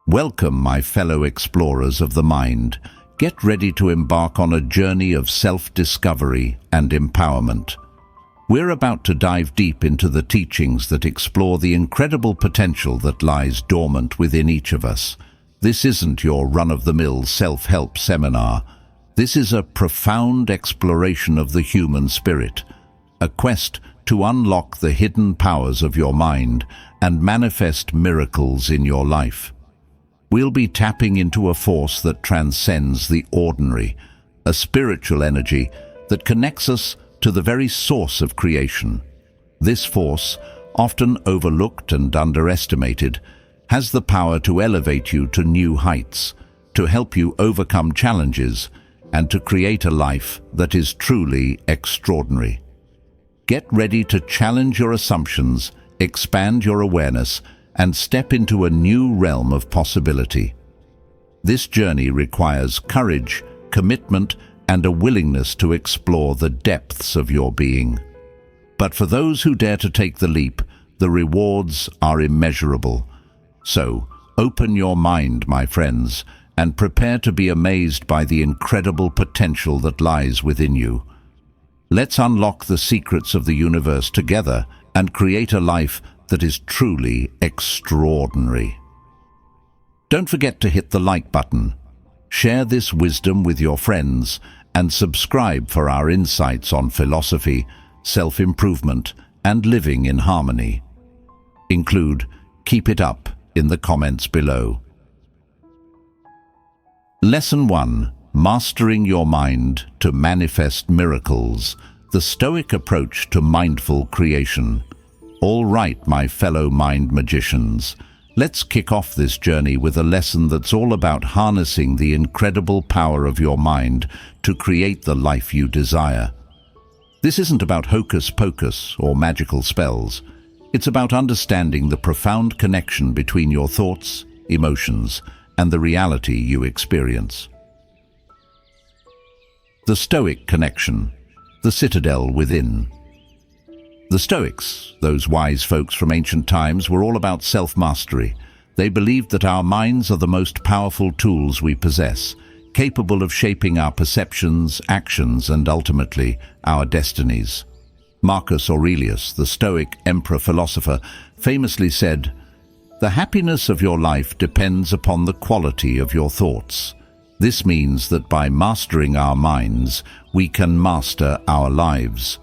Welcome, my fellow explorers of the mind. Get ready to embark on a journey of self-discovery and empowerment. We're about to dive deep into the teachings that explore the incredible potential that lies dormant within each of us. This isn't your run-of-the-mill self-help seminar. This is a profound exploration of the human spirit, a quest to unlock the hidden powers of your mind and manifest miracles in your life. We'll be tapping into a force that transcends the ordinary, a spiritual energy that connects us to the very source of creation. This force, often overlooked and underestimated, has the power to elevate you to new heights, to help you overcome challenges, and to create a life that is truly extraordinary. Get ready to challenge your assumptions, expand your awareness, and step into a new realm of possibility. This journey requires courage, commitment, and a willingness to explore the depths of your being. But for those who dare to take the leap, the rewards are immeasurable. So, open your mind, my friends, and prepare to be amazed by the incredible potential that lies within you. Let's unlock the secrets of the universe together and create a life that is truly extraordinary. Don't forget to hit the like button, share this wisdom with your friends, and subscribe for our insights on philosophy, self-improvement, and living in harmony. Include "Keep it up" in the comments below. Lesson 1. Mastering your mind to manifest miracles. The Stoic approach to mindful creation. All right, my fellow mind magicians, let's kick off this journey with a lesson that's all about harnessing the incredible power of your mind to create the life you desire. This isn't about hocus pocus or magical spells. It's about understanding the profound connection between your thoughts, emotions, and the reality you experience. The Stoic connection, the citadel within. The Stoics, those wise folks from ancient times, were all about self-mastery. They believed that our minds are the most powerful tools we possess, capable of shaping our perceptions, actions, and ultimately, our destinies. Marcus Aurelius, the Stoic emperor-philosopher, famously said, "The happiness of your life depends upon the quality of your thoughts." This means that by mastering our minds, we can master our lives.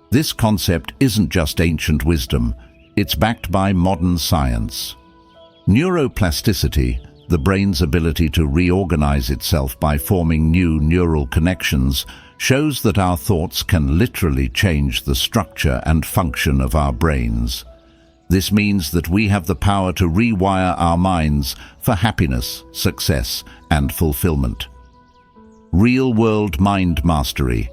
This concept isn't just ancient wisdom, it's backed by modern science. Neuroplasticity, the brain's ability to reorganize itself by forming new neural connections, shows that our thoughts can literally change the structure and function of our brains. This means that we have the power to rewire our minds for happiness, success, and fulfillment. Real-world mind mastery,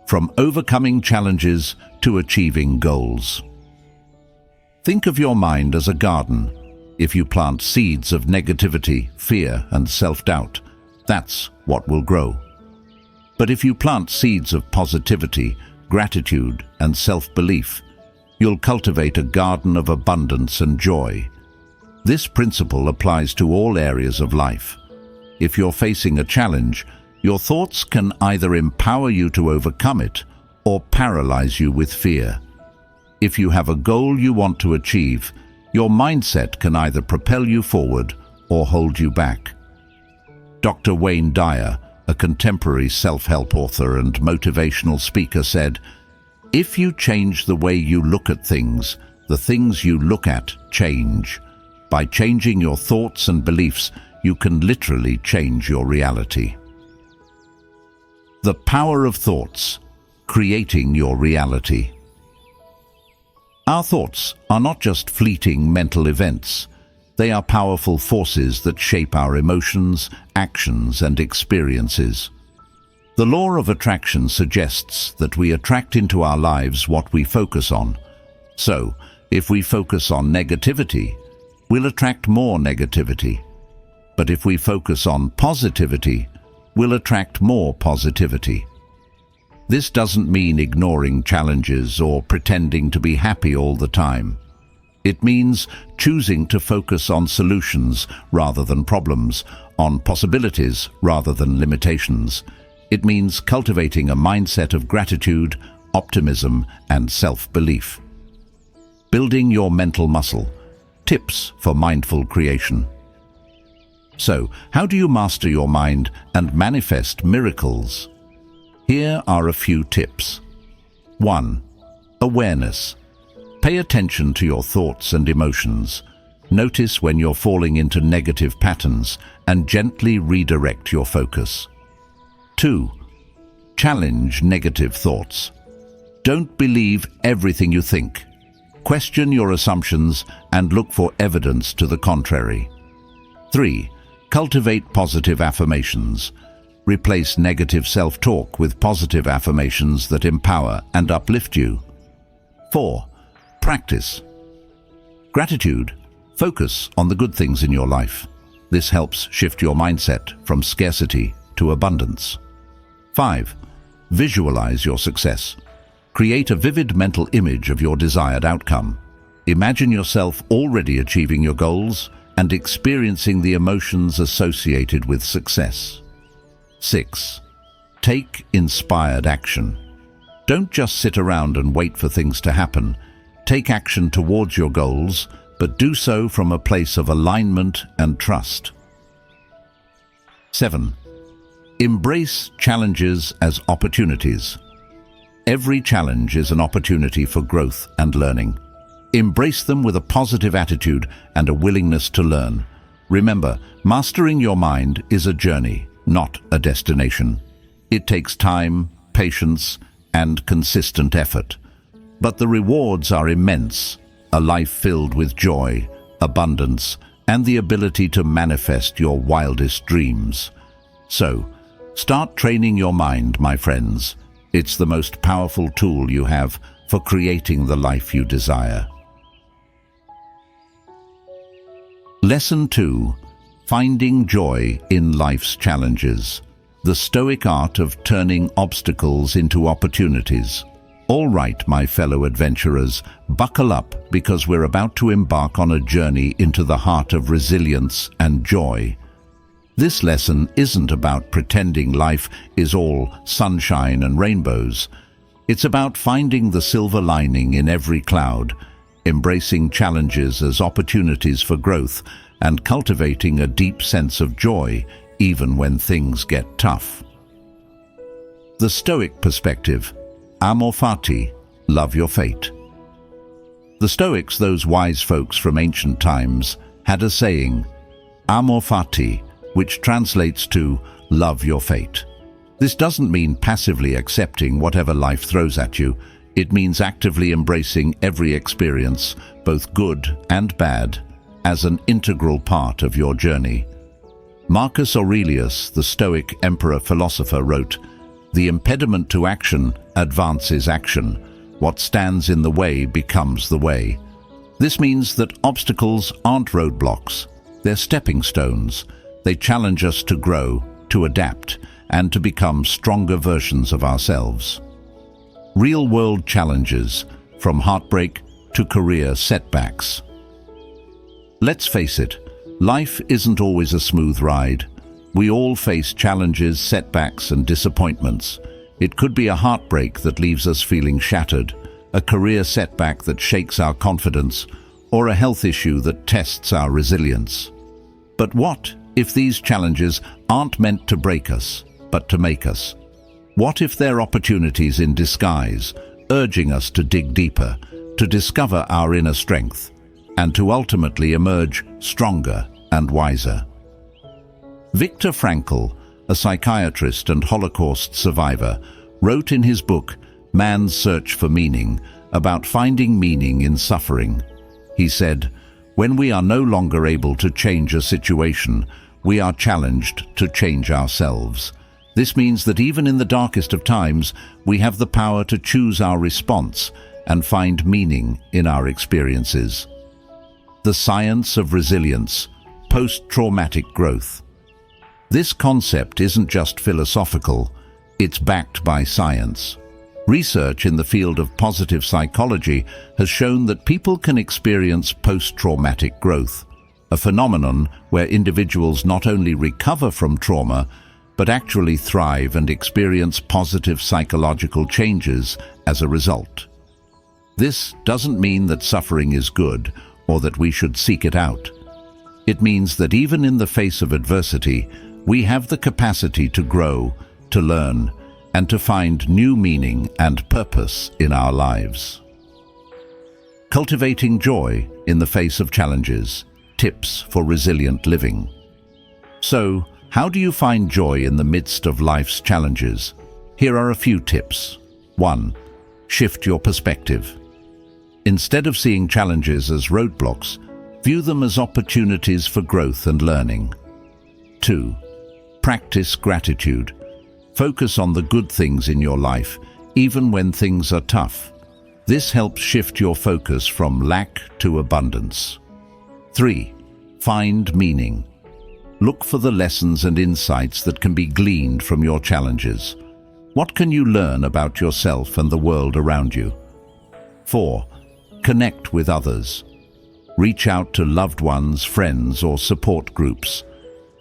from overcoming challenges to achieving goals. Think of your mind as a garden. If you plant seeds of negativity, fear, and self-doubt, that's what will grow. But if you plant seeds of positivity, gratitude, and self-belief, you'll cultivate a garden of abundance and joy. This principle applies to all areas of life. If you're facing a challenge, your thoughts can either empower you to overcome it or paralyze you with fear. If you have a goal you want to achieve, your mindset can either propel you forward or hold you back. Dr. Wayne Dyer, a contemporary self-help author and motivational speaker, said, "If you change the way you look at things, the things you look at change. By changing your thoughts and beliefs, you can literally change your reality." The power of thoughts, creating your reality. Our thoughts are not just fleeting mental events. They are powerful forces that shape our emotions, actions, and experiences. The law of attraction suggests that we attract into our lives what we focus on. So, if we focus on negativity, we'll attract more negativity. But if we focus on positivity, we'll attract more positivity. This doesn't mean ignoring challenges or pretending to be happy all the time. It means choosing to focus on solutions rather than problems, on possibilities rather than limitations. It means cultivating a mindset of gratitude, optimism, and self-belief. Building your mental muscle. Tips for mindful creation. So, how do you master your mind and manifest miracles? Here are a few tips. 1. Awareness. Pay attention to your thoughts and emotions. Notice when you're falling into negative patterns and gently redirect your focus. 2. Challenge negative thoughts. Don't believe everything you think. Question your assumptions and look for evidence to the contrary. 3. Cultivate positive affirmations. Replace negative self-talk with positive affirmations that empower and uplift you. 4. Practice. Gratitude. Focus on the good things in your life. This helps shift your mindset from scarcity to abundance. 5. Visualize your success. Create a vivid mental image of your desired outcome. Imagine yourself already achieving your goals and experiencing the emotions associated with success. 6. Take inspired action. Don't just sit around and wait for things to happen. Take action towards your goals, but do so from a place of alignment and trust. 7. Embrace challenges as opportunities. Every challenge is an opportunity for growth and learning. Embrace them with a positive attitude and a willingness to learn. Remember, mastering your mind is a journey, not a destination. It takes time, patience, and consistent effort. But the rewards are immense, a life filled with joy, abundance, and the ability to manifest your wildest dreams. So, start training your mind, my friends. It's the most powerful tool you have for creating the life you desire. Lesson 2. Finding joy in life's challenges. The Stoic art of turning obstacles into opportunities. All right, my fellow adventurers, buckle up because we're about to embark on a journey into the heart of resilience and joy. This lesson isn't about pretending life is all sunshine and rainbows. It's about finding the silver lining in every cloud, embracing challenges as opportunities for growth, and cultivating a deep sense of joy even when things get tough. The Stoic perspective. Amor fati, love your fate. The Stoics, those wise folks from ancient times, had a saying, amor fati, which translates to love your fate. This doesn't mean passively accepting whatever life throws at you. It means actively embracing every experience, both good and bad, as an integral part of your journey. Marcus Aurelius, the Stoic emperor-philosopher, wrote, "The impediment to action advances action. What stands in the way becomes the way." This means that obstacles aren't roadblocks. They're stepping stones. They challenge us to grow, to adapt, and to become stronger versions of ourselves. Real-world challenges, from heartbreak to career setbacks. Let's face it, life isn't always a smooth ride. We all face challenges, setbacks, and disappointments. It could be a heartbreak that leaves us feeling shattered, a career setback that shakes our confidence, or a health issue that tests our resilience. But what if these challenges aren't meant to break us, but to make us? What if they're opportunities in disguise, urging us to dig deeper, to discover our inner strength, and to ultimately emerge stronger and wiser? Viktor Frankl, a psychiatrist and Holocaust survivor, wrote in his book, Man's Search for Meaning, about finding meaning in suffering. He said, "When we are no longer able to change a situation, we are challenged to change ourselves. This means that even in the darkest of times, we have the power to choose our response and find meaning in our experiences." The science of resilience, post-traumatic growth. This concept isn't just philosophical, it's backed by science. Research in the field of positive psychology has shown that people can experience post-traumatic growth, a phenomenon where individuals not only recover from trauma, but actually thrive and experience positive psychological changes as a result. This doesn't mean that suffering is good or that we should seek it out. It means that even in the face of adversity, we have the capacity to grow, to learn, and to find new meaning and purpose in our lives. Cultivating joy in the face of challenges. Tips for resilient living. So, how do you find joy in the midst of life's challenges? Here are a few tips. 1. Shift your perspective. Instead of seeing challenges as roadblocks, view them as opportunities for growth and learning. 2. Practice gratitude. Focus on the good things in your life, even when things are tough. This helps shift your focus from lack to abundance. 3. Find meaning. Look for the lessons and insights that can be gleaned from your challenges. What can you learn about yourself and the world around you? 4. Connect with others. Reach out to loved ones, friends, or support groups.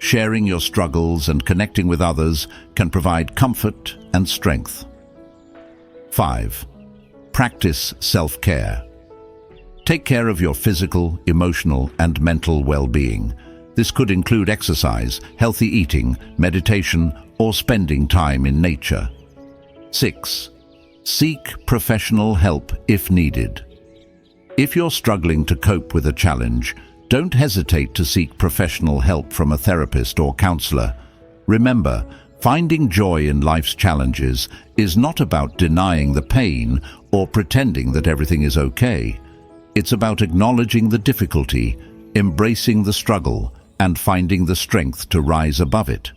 Sharing your struggles and connecting with others can provide comfort and strength. 5. Practice self-care. Take care of your physical, emotional, and mental well-being. This could include exercise, healthy eating, meditation, or spending time in nature. 6. Seek professional help if needed. If you're struggling to cope with a challenge, don't hesitate to seek professional help from a therapist or counselor. Remember, finding joy in life's challenges is not about denying the pain or pretending that everything is okay. It's about acknowledging the difficulty, embracing the struggle, and finding the strength to rise above it.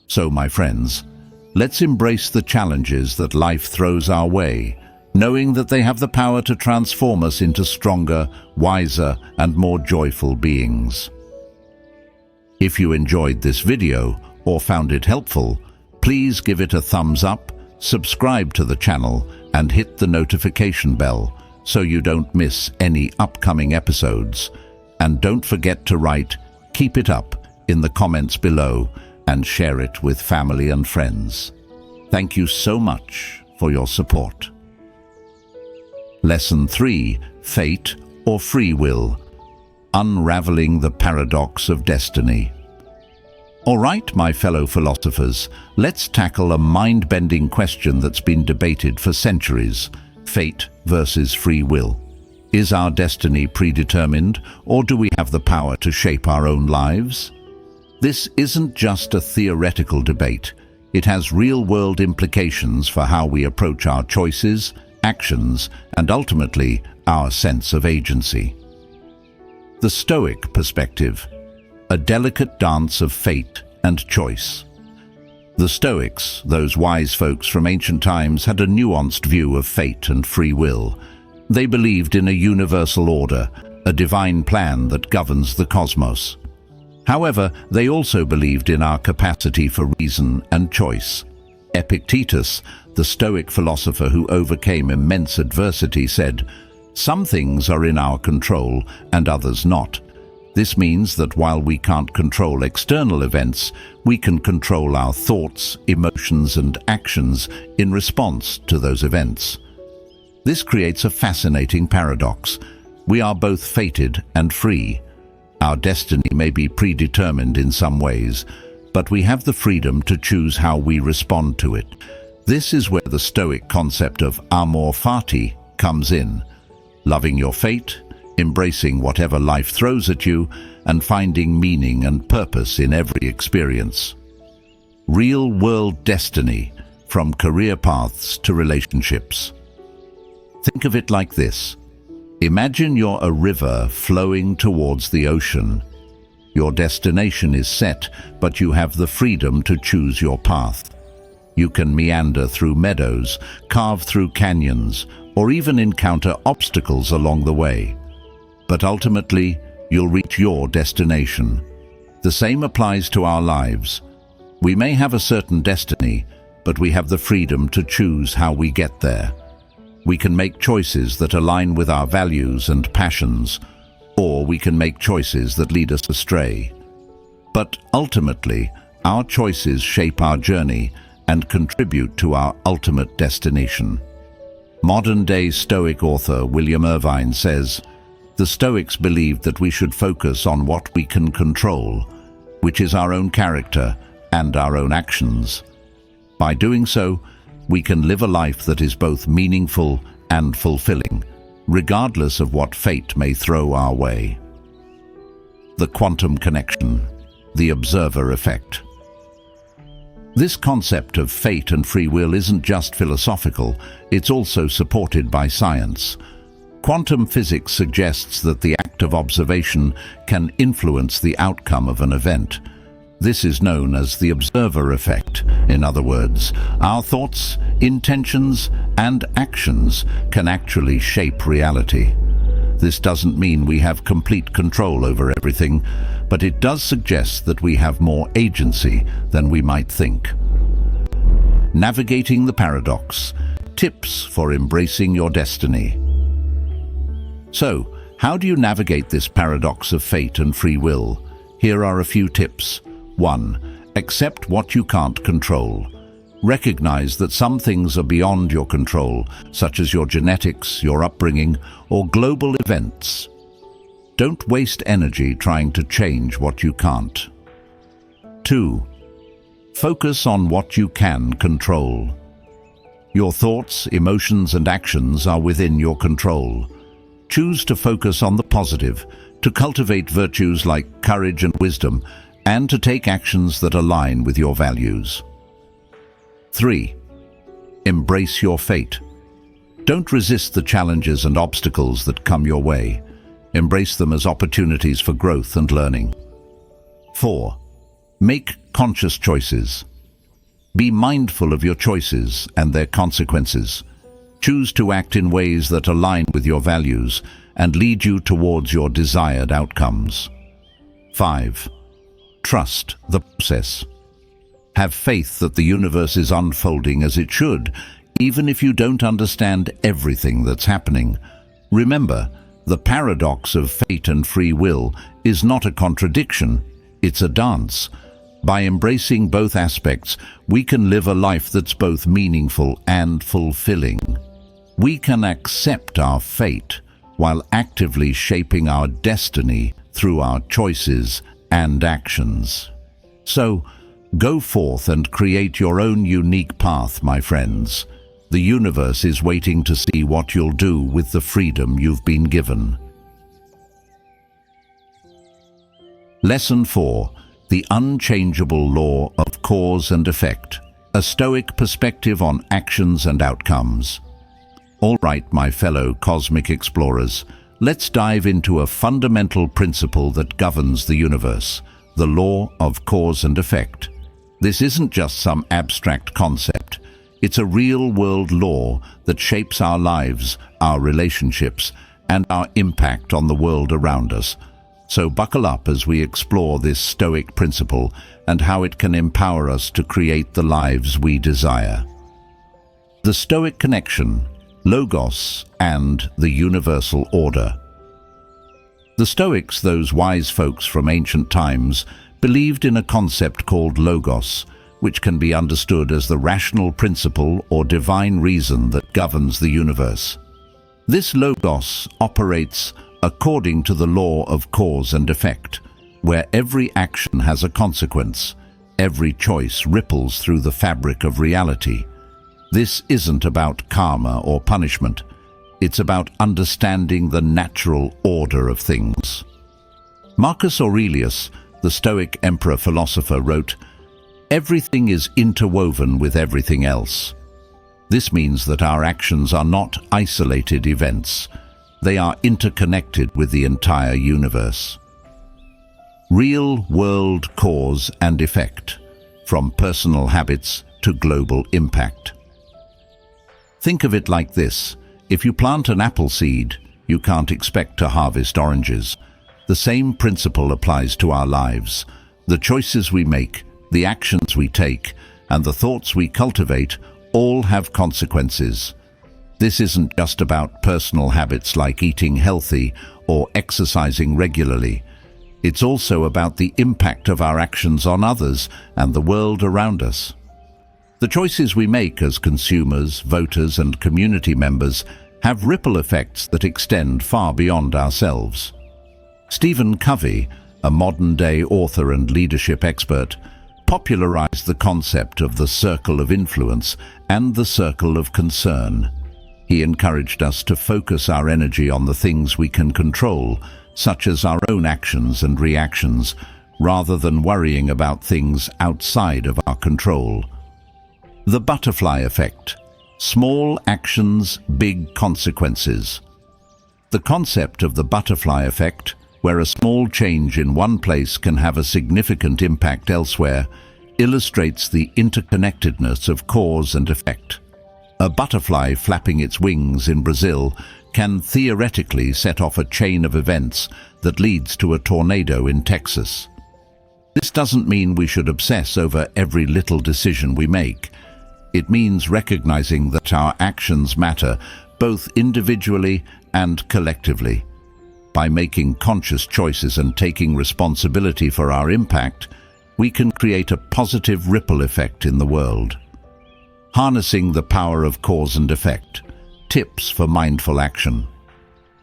So, my friends, let's embrace the challenges that life throws our way, knowing that they have the power to transform us into stronger, wiser, and more joyful beings. If you enjoyed this video or found it helpful, please give it a thumbs up, subscribe to the channel, and hit the notification bell so you don't miss any upcoming episodes. And don't forget to write "Keep it up" in the comments below and share it with family and friends. Thank you so much for your support. Lesson 3. Fate or Free Will. Unraveling the Paradox of Destiny. All right, my fellow philosophers, let's tackle a mind-bending question that's been debated for centuries. Fate versus free will. Is our destiny predetermined, or do we have the power to shape our own lives? This isn't just a theoretical debate. It has real-world implications for how we approach our choices, actions, and ultimately, our sense of agency. The Stoic perspective, a delicate dance of fate and choice. The Stoics, those wise folks from ancient times, had a nuanced view of fate and free will. They believed in a universal order, a divine plan that governs the cosmos. However, they also believed in our capacity for reason and choice. Epictetus, the Stoic philosopher who overcame immense adversity, said, "Some things are in our control and others not." This means that while we can't control external events, we can control our thoughts, emotions, and actions in response to those events. This creates a fascinating paradox. We are both fated and free. Our destiny may be predetermined in some ways, but we have the freedom to choose how we respond to it. This is where the Stoic concept of amor fati comes in. Loving your fate, embracing whatever life throws at you, and finding meaning and purpose in every experience. Real-world destiny, from career paths to relationships. Think of it like this. Imagine you're a river flowing towards the ocean. Your destination is set, but you have the freedom to choose your path. You can meander through meadows, carve through canyons, or even encounter obstacles along the way. But ultimately, you'll reach your destination. The same applies to our lives. We may have a certain destiny, but we have the freedom to choose how we get there. We can make choices that align with our values and passions, or we can make choices that lead us astray. But ultimately, our choices shape our journey and contribute to our ultimate destination. Modern-day Stoic author William Irvine says, "The Stoics believed that we should focus on what we can control, which is our own character and our own actions. By doing so, we can live a life that is both meaningful and fulfilling, regardless of what fate may throw our way." The quantum connection, the observer effect. This concept of fate and free will isn't just philosophical, it's also supported by science. Quantum physics suggests that the act of observation can influence the outcome of an event. This is known as the observer effect. In other words, our thoughts, intentions, and actions can actually shape reality. This doesn't mean we have complete control over everything, but it does suggest that we have more agency than we might think. Navigating the paradox. Tips for embracing your destiny. So, how do you navigate this paradox of fate and free will? Here are a few tips. 1. Accept what you can't control. Recognize that some things are beyond your control, such as your genetics, your upbringing, or global events. Don't waste energy trying to change what you can't. 2. Focus on what you can control. Your thoughts, emotions, and actions are within your control. Choose to focus on the positive, to cultivate virtues like courage and wisdom, and to take actions that align with your values. 3. Embrace your fate. Don't resist the challenges and obstacles that come your way. Embrace them as opportunities for growth and learning. 4. Make conscious choices. Be mindful of your choices and their consequences. Choose to act in ways that align with your values and lead you towards your desired outcomes. 5. Trust the process. Have faith that the universe is unfolding as it should, even if you don't understand everything that's happening. Remember, the paradox of fate and free will is not a contradiction, it's a dance. By embracing both aspects, we can live a life that's both meaningful and fulfilling. We can accept our fate while actively shaping our destiny through our choices and actions. So, go forth and create your own unique path, my friends. The universe is waiting to see what you'll do with the freedom you've been given. Lesson 4. The unchangeable law of cause and effect. A Stoic perspective on actions and outcomes. All right, my fellow cosmic explorers, let's dive into a fundamental principle that governs the universe, the law of cause and effect. This isn't just some abstract concept. It's a real-world law that shapes our lives, our relationships, and our impact on the world around us. So buckle up as we explore this Stoic principle and how it can empower us to create the lives we desire. The Stoic connection, Logos, and the universal order. The Stoics, those wise folks from ancient times, believed in a concept called Logos, which can be understood as the rational principle or divine reason that governs the universe. This Logos operates according to the law of cause and effect, where every action has a consequence, every choice ripples through the fabric of reality. This isn't about karma or punishment. It's about understanding the natural order of things. Marcus Aurelius, the Stoic emperor-philosopher, wrote, "Everything is interwoven with everything else." This means that our actions are not isolated events. They are interconnected with the entire universe. Real-world cause and effect, from personal habits to global impact. Think of it like this. If you plant an apple seed, you can't expect to harvest oranges. The same principle applies to our lives. The choices we make, the actions we take, and the thoughts we cultivate all have consequences. This isn't just about personal habits like eating healthy or exercising regularly. It's also about the impact of our actions on others and the world around us. The choices we make as consumers, voters, and community members have ripple effects that extend far beyond ourselves. Stephen Covey, a modern-day author and leadership expert, popularized the concept of the circle of influence and the circle of concern. He encouraged us to focus our energy on the things we can control, such as our own actions and reactions, rather than worrying about things outside of our control. The butterfly effect. Small actions, big consequences. The concept of the butterfly effect, where a small change in one place can have a significant impact elsewhere, illustrates the interconnectedness of cause and effect. A butterfly flapping its wings in Brazil can theoretically set off a chain of events that leads to a tornado in Texas. This doesn't mean we should obsess over every little decision we make. It means recognizing that our actions matter, both individually and collectively. By making conscious choices and taking responsibility for our impact, we can create a positive ripple effect in the world. Harnessing the power of cause and effect. Tips for mindful action.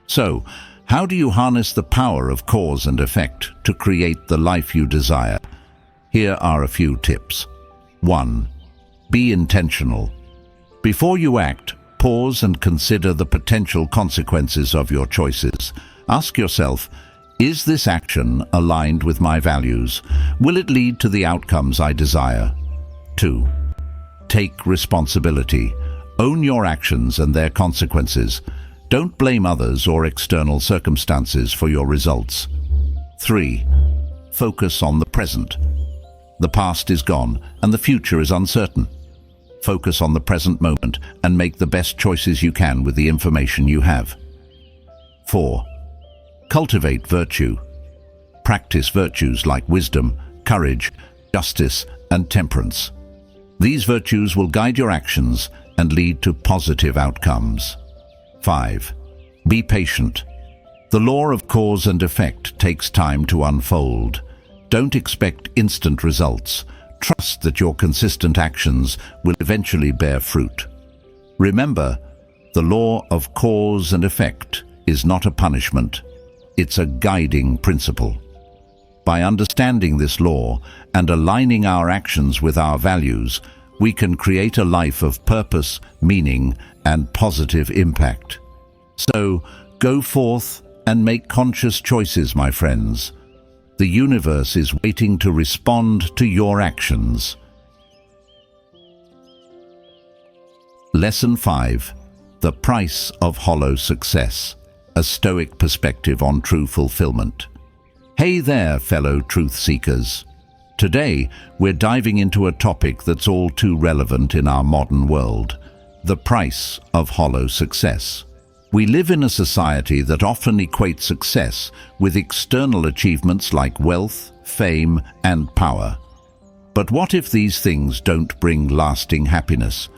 So, how do you harness the power of cause and effect to create the life you desire? Here are a few tips. 1. Be intentional. Before you act, pause and consider the potential consequences of your choices. Ask yourself, is this action aligned with my values? Will it lead to the outcomes I desire? 2. Take responsibility. Own your actions and their consequences. Don't blame others or external circumstances for your results. 3. Focus on the present. The past is gone and the future is uncertain. Focus on the present moment and make the best choices you can with the information you have. 4. Cultivate virtue. Practice virtues like wisdom, courage, justice, and temperance. These virtues will guide your actions and lead to positive outcomes. 5. Be patient. The law of cause and effect takes time to unfold. Don't expect instant results. Trust that your consistent actions will eventually bear fruit. Remember, the law of cause and effect is not a punishment. It's a guiding principle. By understanding this law and aligning our actions with our values, we can create a life of purpose, meaning, and positive impact. So, go forth and make conscious choices, my friends. The universe is waiting to respond to your actions. Lesson 5. The price of hollow success. A Stoic perspective on true fulfillment. Hey there, fellow truth seekers. Today, we're diving into a topic that's all too relevant in our modern world: the price of hollow success. We live in a society that often equates success with external achievements like wealth, fame, and power. But what if these things don't bring lasting happiness?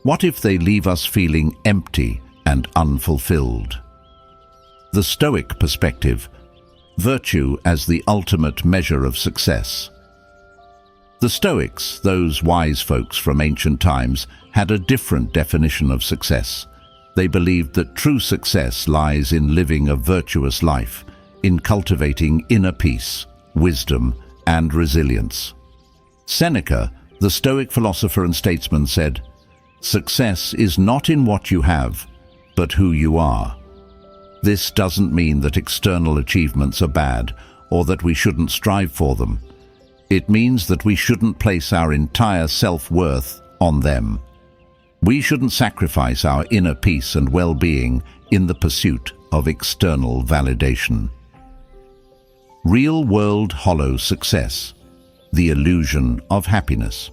What if they leave us feeling empty and unfulfilled? The Stoic perspective. Virtue as the ultimate measure of success. The Stoics, those wise folks from ancient times, had a different definition of success. They believed that true success lies in living a virtuous life, in cultivating inner peace, wisdom, and resilience. Seneca, the Stoic philosopher and statesman, said, "Success is not in what you have, but who you are." This doesn't mean that external achievements are bad or that we shouldn't strive for them. It means that we shouldn't place our entire self-worth on them. We shouldn't sacrifice our inner peace and well-being in the pursuit of external validation. Real-world hollow success. The illusion of happiness.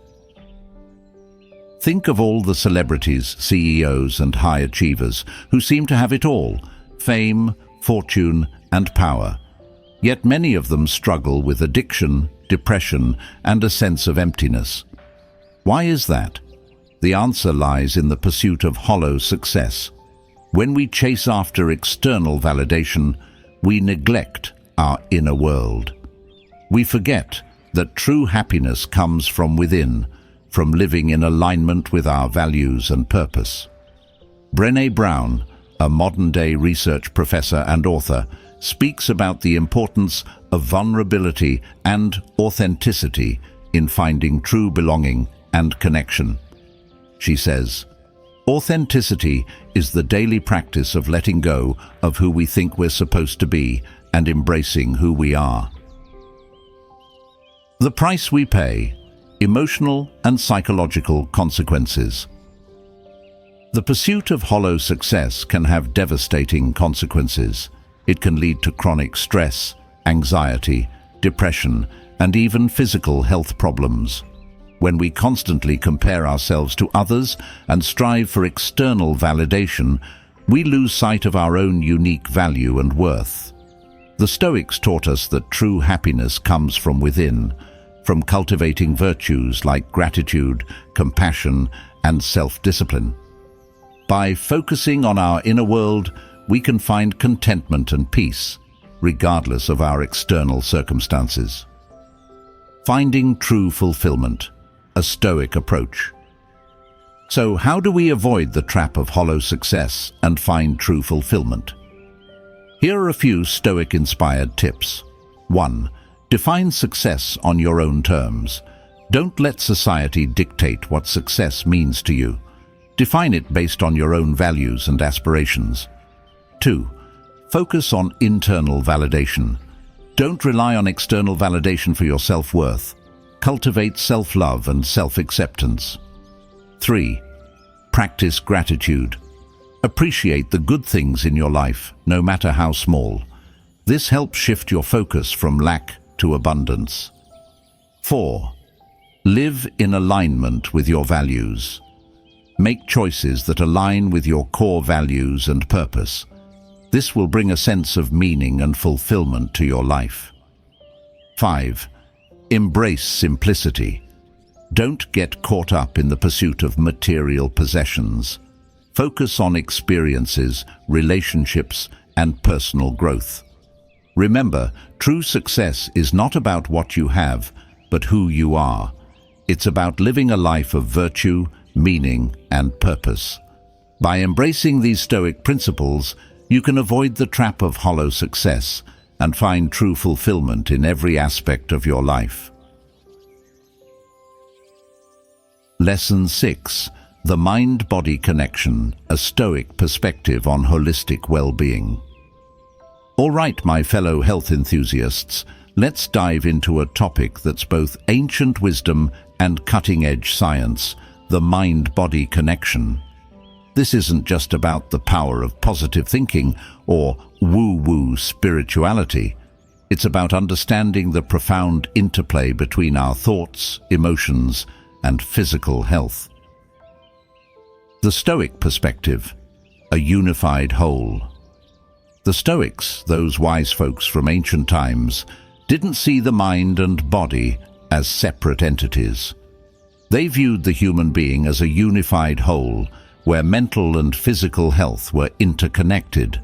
Think of all the celebrities, CEOs, and high achievers who seem to have it all: fame, fortune, and power. Yet many of them struggle with addiction, depression, and a sense of emptiness. Why is that? The answer lies in the pursuit of hollow success. When we chase after external validation, we neglect our inner world. We forget that true happiness comes from within, from living in alignment with our values and purpose. Brené Brown, a modern-day research professor and author, speaks about the importance of vulnerability and authenticity in finding true belonging and connection. She says, "Authenticity is the daily practice of letting go of who we think we're supposed to be and embracing who we are." The price we pay: emotional and psychological consequences. The pursuit of hollow success can have devastating consequences. It can lead to chronic stress, anxiety, depression, and even physical health problems. When we constantly compare ourselves to others and strive for external validation, we lose sight of our own unique value and worth. The Stoics taught us that true happiness comes from within, from cultivating virtues like gratitude, compassion, and self-discipline. By focusing on our inner world, we can find contentment and peace, regardless of our external circumstances. Finding true fulfillment, a Stoic approach. So how do we avoid the trap of hollow success and find true fulfillment? Here are a few Stoic-inspired tips. 1. Define success on your own terms. Don't let society dictate what success means to you. Define it based on your own values and aspirations. 2. Focus on internal validation. Don't rely on external validation for your self-worth. Cultivate self-love and self-acceptance. 3. Practice gratitude. Appreciate the good things in your life, no matter how small. This helps shift your focus from lack to abundance. 4. Live in alignment with your values. Make choices that align with your core values and purpose. This will bring a sense of meaning and fulfillment to your life. 5. Embrace simplicity. Don't get caught up in the pursuit of material possessions. Focus on experiences, relationships, and personal growth. Remember, true success is not about what you have, but who you are. It's about living a life of virtue, meaning, and purpose. By embracing these Stoic principles, you can avoid the trap of hollow success and find true fulfillment in every aspect of your life. Lesson 6. The Mind-Body Connection, a Stoic perspective on holistic well-being. All right, my fellow health enthusiasts, let's dive into a topic that's both ancient wisdom and cutting-edge science, the mind-body connection. This isn't just about the power of positive thinking or woo-woo spirituality. It's about understanding the profound interplay between our thoughts, emotions, and physical health. The Stoic perspective, a unified whole. The Stoics, those wise folks from ancient times, didn't see the mind and body as separate entities. They viewed the human being as a unified whole, where mental and physical health were interconnected.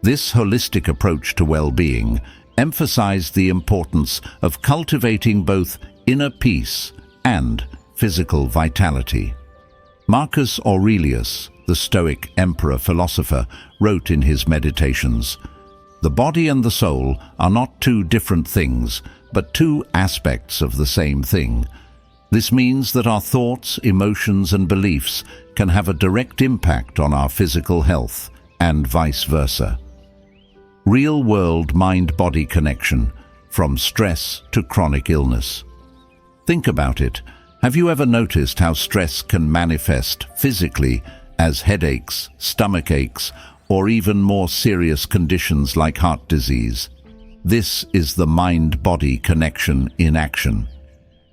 This holistic approach to well-being emphasized the importance of cultivating both inner peace and physical vitality. Marcus Aurelius, the Stoic emperor-philosopher, wrote in his Meditations, "The body and the soul are not two different things, but two aspects of the same thing." This means that our thoughts, emotions, and beliefs can have a direct impact on our physical health, and vice versa. Real-world mind-body connection, from stress to chronic illness. Think about it. Have you ever noticed how stress can manifest physically as headaches, stomach aches, or even more serious conditions like heart disease? This is the mind-body connection in action.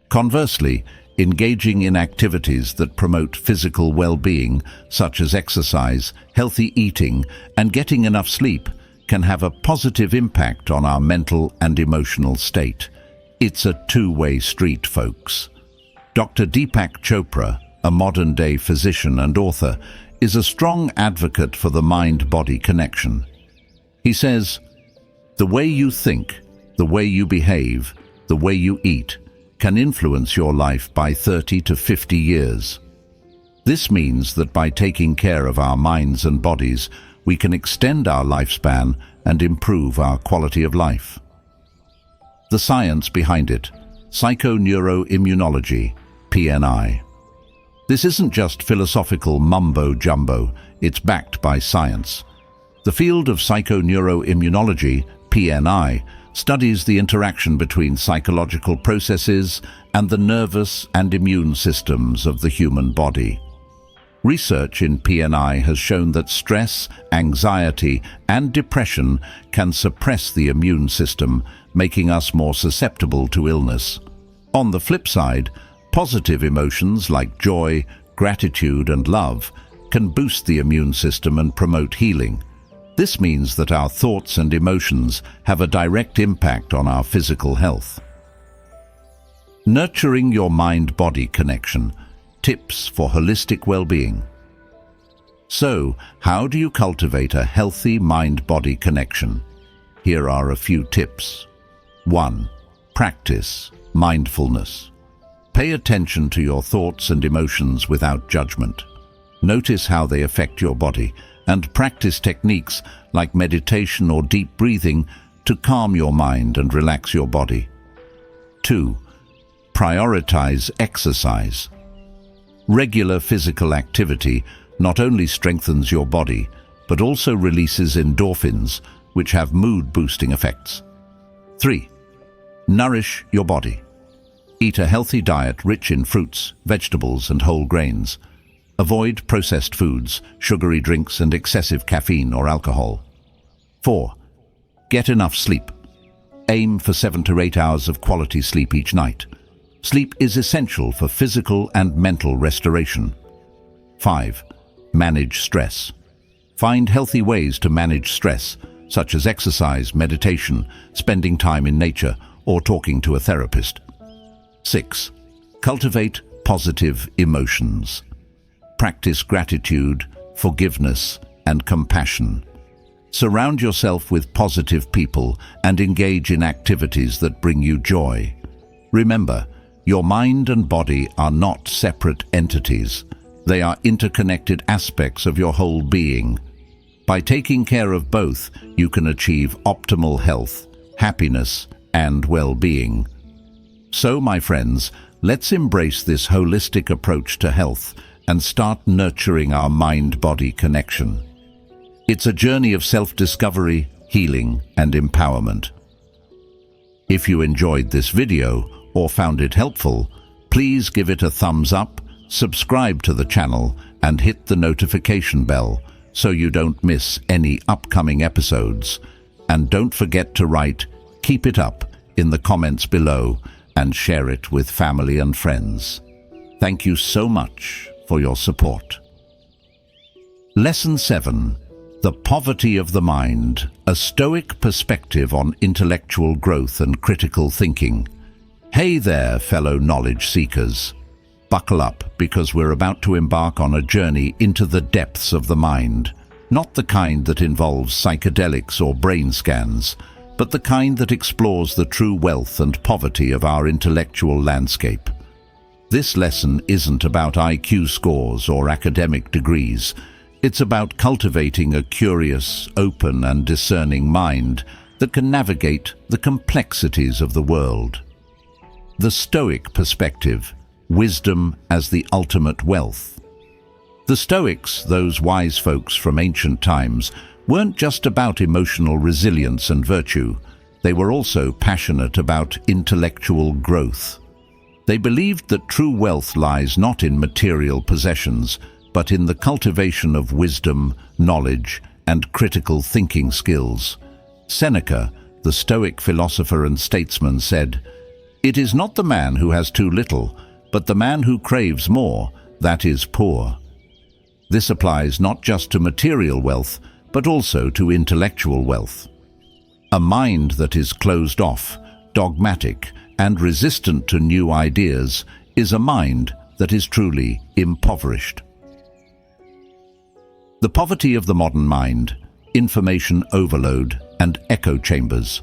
Conversely, engaging in activities that promote physical well-being, such as exercise, healthy eating, and getting enough sleep, can have a positive impact on our mental and emotional state. It's a two-way street, folks. Dr. Deepak Chopra, a modern-day physician and author, is a strong advocate for the mind-body connection. He says, "The way you think, the way you behave, the way you eat, can influence your life by 30 to 50 years. This means that by taking care of our minds and bodies, we can extend our lifespan and improve our quality of life." The science behind it: psychoneuroimmunology, PNI. This isn't just philosophical mumbo-jumbo, it's backed by science. The field of psychoneuroimmunology, PNI, studies the interaction between psychological processes and the nervous and immune systems of the human body. Research in PNI has shown that stress, anxiety, and depression can suppress the immune system, making us more susceptible to illness. On the flip side, positive emotions like joy, gratitude, and love can boost the immune system and promote healing. This means that our thoughts and emotions have a direct impact on our physical health. Nurturing your mind-body connection. Tips for holistic well-being. So, how do you cultivate a healthy mind-body connection? Here are a few tips. 1. Practice mindfulness. Pay attention to your thoughts and emotions without judgment. Notice how they affect your body, and practice techniques like meditation or deep breathing to calm your mind and relax your body. 2. Prioritize exercise. Regular physical activity not only strengthens your body, but also releases endorphins, which have mood-boosting effects. 3. Nourish your body. Eat a healthy diet rich in fruits, vegetables, and whole grains. Avoid processed foods, sugary drinks, and excessive caffeine or alcohol. 4. Get enough sleep. Aim for 7 to 8 hours of quality sleep each night. Sleep is essential for physical and mental restoration. 5. Manage stress. Find healthy ways to manage stress, such as exercise, meditation, spending time in nature, or talking to a therapist. 6. Cultivate positive emotions. Practice gratitude, forgiveness, and compassion. Surround yourself with positive people and engage in activities that bring you joy. Remember, your mind and body are not separate entities. They are interconnected aspects of your whole being. By taking care of both, you can achieve optimal health, happiness, and well-being. So, my friends, let's embrace this holistic approach to health and start nurturing our mind-body connection. It's a journey of self-discovery, healing, and empowerment. If you enjoyed this video or found it helpful, please give it a thumbs up, subscribe to the channel, and hit the notification bell so you don't miss any upcoming episodes. And don't forget to write "Keep it up" in the comments below and share it with family and friends. Thank you so much for your support. Lesson 7. The Poverty of the Mind, a Stoic Perspective on Intellectual Growth and Critical Thinking. Hey there, fellow knowledge seekers. Buckle up, because we're about to embark on a journey into the depths of the mind. Not the kind that involves psychedelics or brain scans, but the kind that explores the true wealth and poverty of our intellectual landscape. This lesson isn't about IQ scores or academic degrees. It's about cultivating a curious, open, and discerning mind that can navigate the complexities of the world. The Stoic perspective: wisdom as the ultimate wealth. The Stoics, those wise folks from ancient times, weren't just about emotional resilience and virtue. They were also passionate about intellectual growth. They believed that true wealth lies not in material possessions, but in the cultivation of wisdom, knowledge, and critical thinking skills. Seneca, the Stoic philosopher and statesman, said, "It is not the man who has too little, but the man who craves more, that is poor." This applies not just to material wealth, but also to intellectual wealth. A mind that is closed off, dogmatic, and resistant to new ideas is a mind that is truly impoverished. The poverty of the modern mind, information overload, and echo chambers.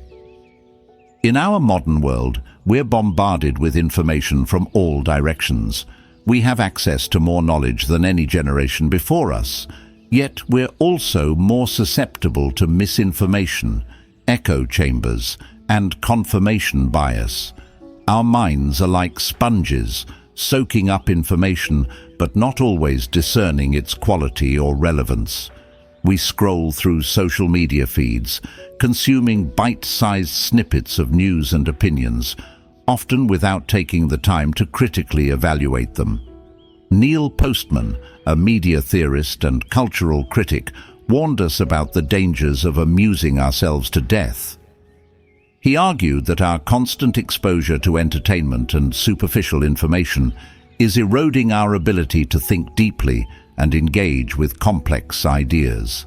In our modern world, we're bombarded with information from all directions. We have access to more knowledge than any generation before us, yet we're also more susceptible to misinformation, echo chambers, and confirmation bias. Our minds are like sponges, soaking up information but not always discerning its quality or relevance. We scroll through social media feeds, consuming bite-sized snippets of news and opinions, often without taking the time to critically evaluate them. Neil Postman, a media theorist and cultural critic, warned us about the dangers of amusing ourselves to death. He argued that our constant exposure to entertainment and superficial information is eroding our ability to think deeply and engage with complex ideas.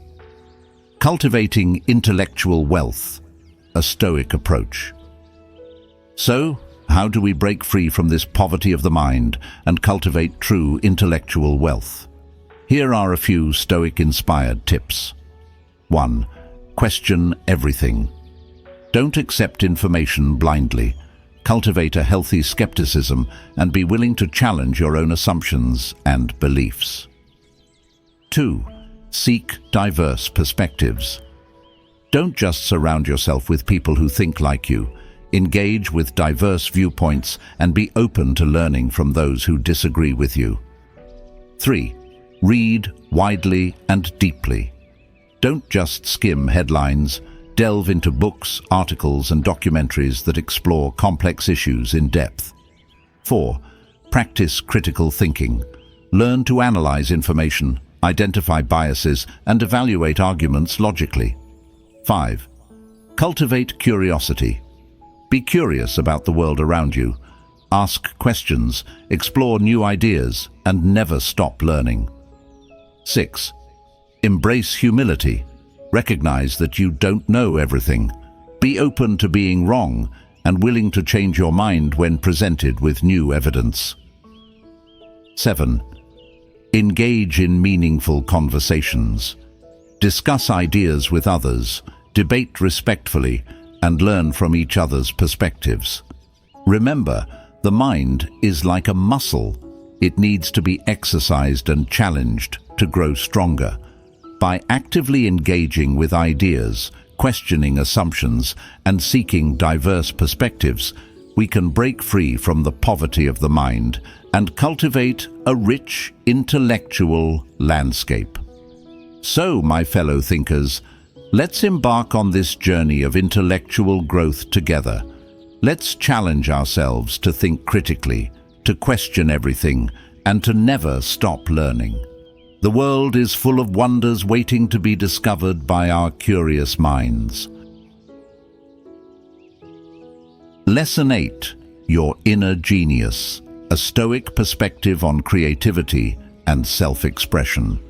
Cultivating intellectual wealth, a Stoic approach. So, how do we break free from this poverty of the mind and cultivate true intellectual wealth? Here are a few Stoic-inspired tips. 1. Question everything. Don't accept information blindly. Cultivate a healthy skepticism and be willing to challenge your own assumptions and beliefs. 2. Seek diverse perspectives. Don't just surround yourself with people who think like you. Engage with diverse viewpoints and be open to learning from those who disagree with you. 3. Read widely and deeply. Don't just skim headlines. Delve into books, articles, and documentaries that explore complex issues in depth. 4. Practice critical thinking. Learn to analyze information, identify biases, and evaluate arguments logically. 5. Cultivate curiosity. Be curious about the world around you. Ask questions, explore new ideas, and never stop learning. 6. Embrace humility. Recognize that you don't know everything. Be open to being wrong and willing to change your mind when presented with new evidence. 7. Engage in meaningful conversations. Discuss ideas with others, debate respectfully, and learn from each other's perspectives. Remember, the mind is like a muscle. It needs to be exercised and challenged to grow stronger. By actively engaging with ideas, questioning assumptions, and seeking diverse perspectives, we can break free from the poverty of the mind and cultivate a rich intellectual landscape. So, my fellow thinkers, let's embark on this journey of intellectual growth together. Let's challenge ourselves to think critically, to question everything, and to never stop learning. The world is full of wonders waiting to be discovered by our curious minds. Lesson 8. Your Inner Genius. A Stoic perspective on creativity and self-expression.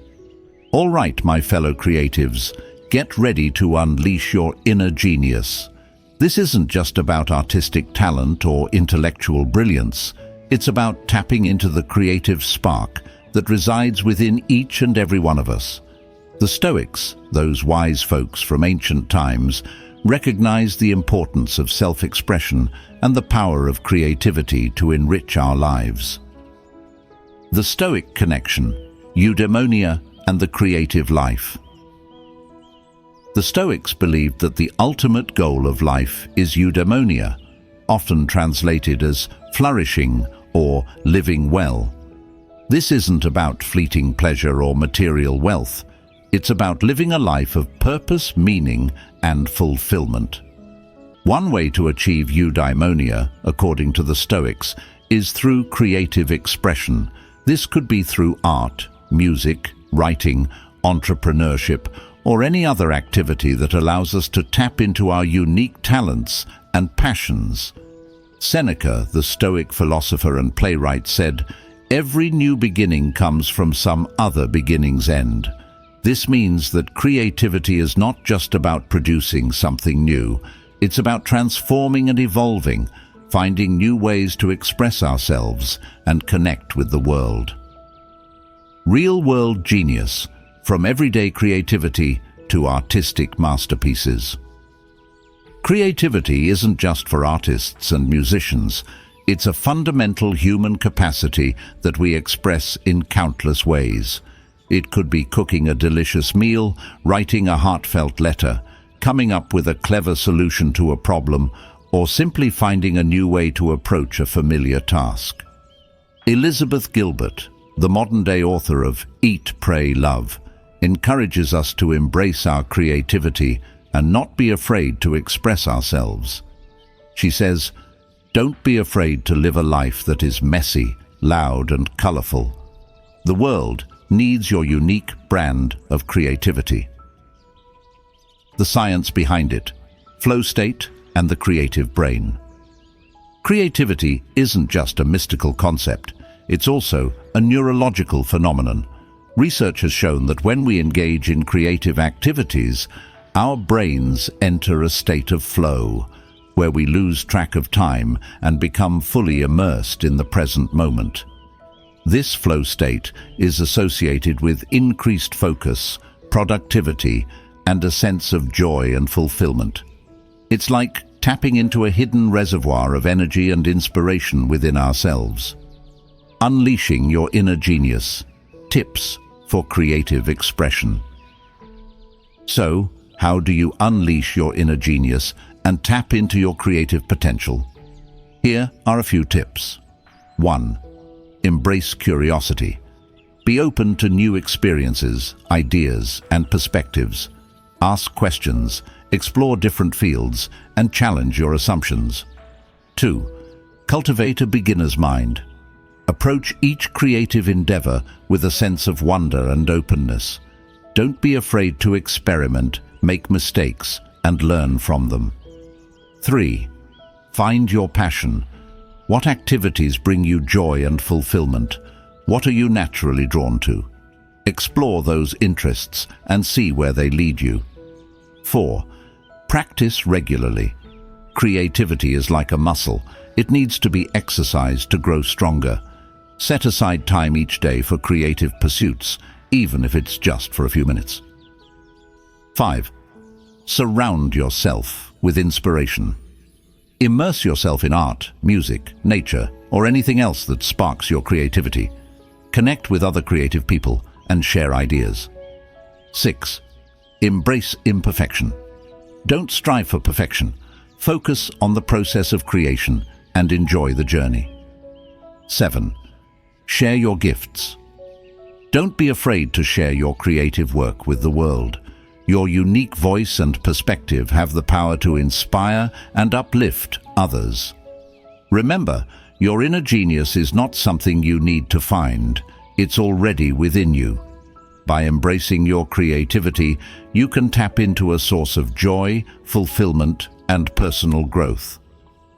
All right, my fellow creatives, get ready to unleash your inner genius. This isn't just about artistic talent or intellectual brilliance. It's about tapping into the creative spark that resides within each and every one of us. The Stoics, those wise folks from ancient times, recognized the importance of self-expression and the power of creativity to enrich our lives. The Stoic connection, eudaimonia and the creative life. The Stoics believed that the ultimate goal of life is eudaimonia, often translated as flourishing or living well. This isn't about fleeting pleasure or material wealth. It's about living a life of purpose, meaning, and fulfillment. One way to achieve eudaimonia, according to the Stoics, is through creative expression. This could be through art, music, writing, entrepreneurship, or any other activity that allows us to tap into our unique talents and passions. Seneca, the Stoic philosopher and playwright, said, "Every new beginning comes from some other beginning's end." This means that creativity is not just about producing something new. It's about transforming and evolving, finding new ways to express ourselves and connect with the world. Real-world genius, from everyday creativity to artistic masterpieces. Creativity isn't just for artists and musicians. It's a fundamental human capacity that we express in countless ways. It could be cooking a delicious meal, writing a heartfelt letter, coming up with a clever solution to a problem, or simply finding a new way to approach a familiar task. Elizabeth Gilbert, the modern-day author of Eat, Pray, Love, encourages us to embrace our creativity and not be afraid to express ourselves. She says, "Don't be afraid to live a life that is messy, loud, and colorful. The world needs your unique brand of creativity." The science behind it, flow state, and the creative brain. Creativity isn't just a mystical concept, it's also a neurological phenomenon. Research has shown that when we engage in creative activities, our brains enter a state of flow, where we lose track of time and become fully immersed in the present moment. This flow state is associated with increased focus, productivity, and a sense of joy and fulfillment. It's like tapping into a hidden reservoir of energy and inspiration within ourselves. Unleashing your inner genius. Tips for creative expression. So, how do you unleash your inner genius and tap into your creative potential? Here are a few tips. 1. Embrace curiosity. Be open to new experiences, ideas, and perspectives. Ask questions, explore different fields, and challenge your assumptions. 2. Cultivate a beginner's mind. Approach each creative endeavor with a sense of wonder and openness. Don't be afraid to experiment, make mistakes, and learn from them. 3. Find your passion. What activities bring you joy and fulfillment? What are you naturally drawn to? Explore those interests and see where they lead you. 4. Practice regularly. Creativity is like a muscle. It needs to be exercised to grow stronger. Set aside time each day for creative pursuits, even if it's just for a few minutes. 5. Surround yourself with inspiration. Immerse yourself in art, music, nature, or anything else that sparks your creativity. Connect with other creative people and share ideas. 6. Embrace imperfection. Don't strive for perfection. Focus on the process of creation and enjoy the journey. 7. Share your gifts. Don't be afraid to share your creative work with the world. Your unique voice and perspective have the power to inspire and uplift others. Remember, your inner genius is not something you need to find. It's already within you. By embracing your creativity, you can tap into a source of joy, fulfillment, and personal growth.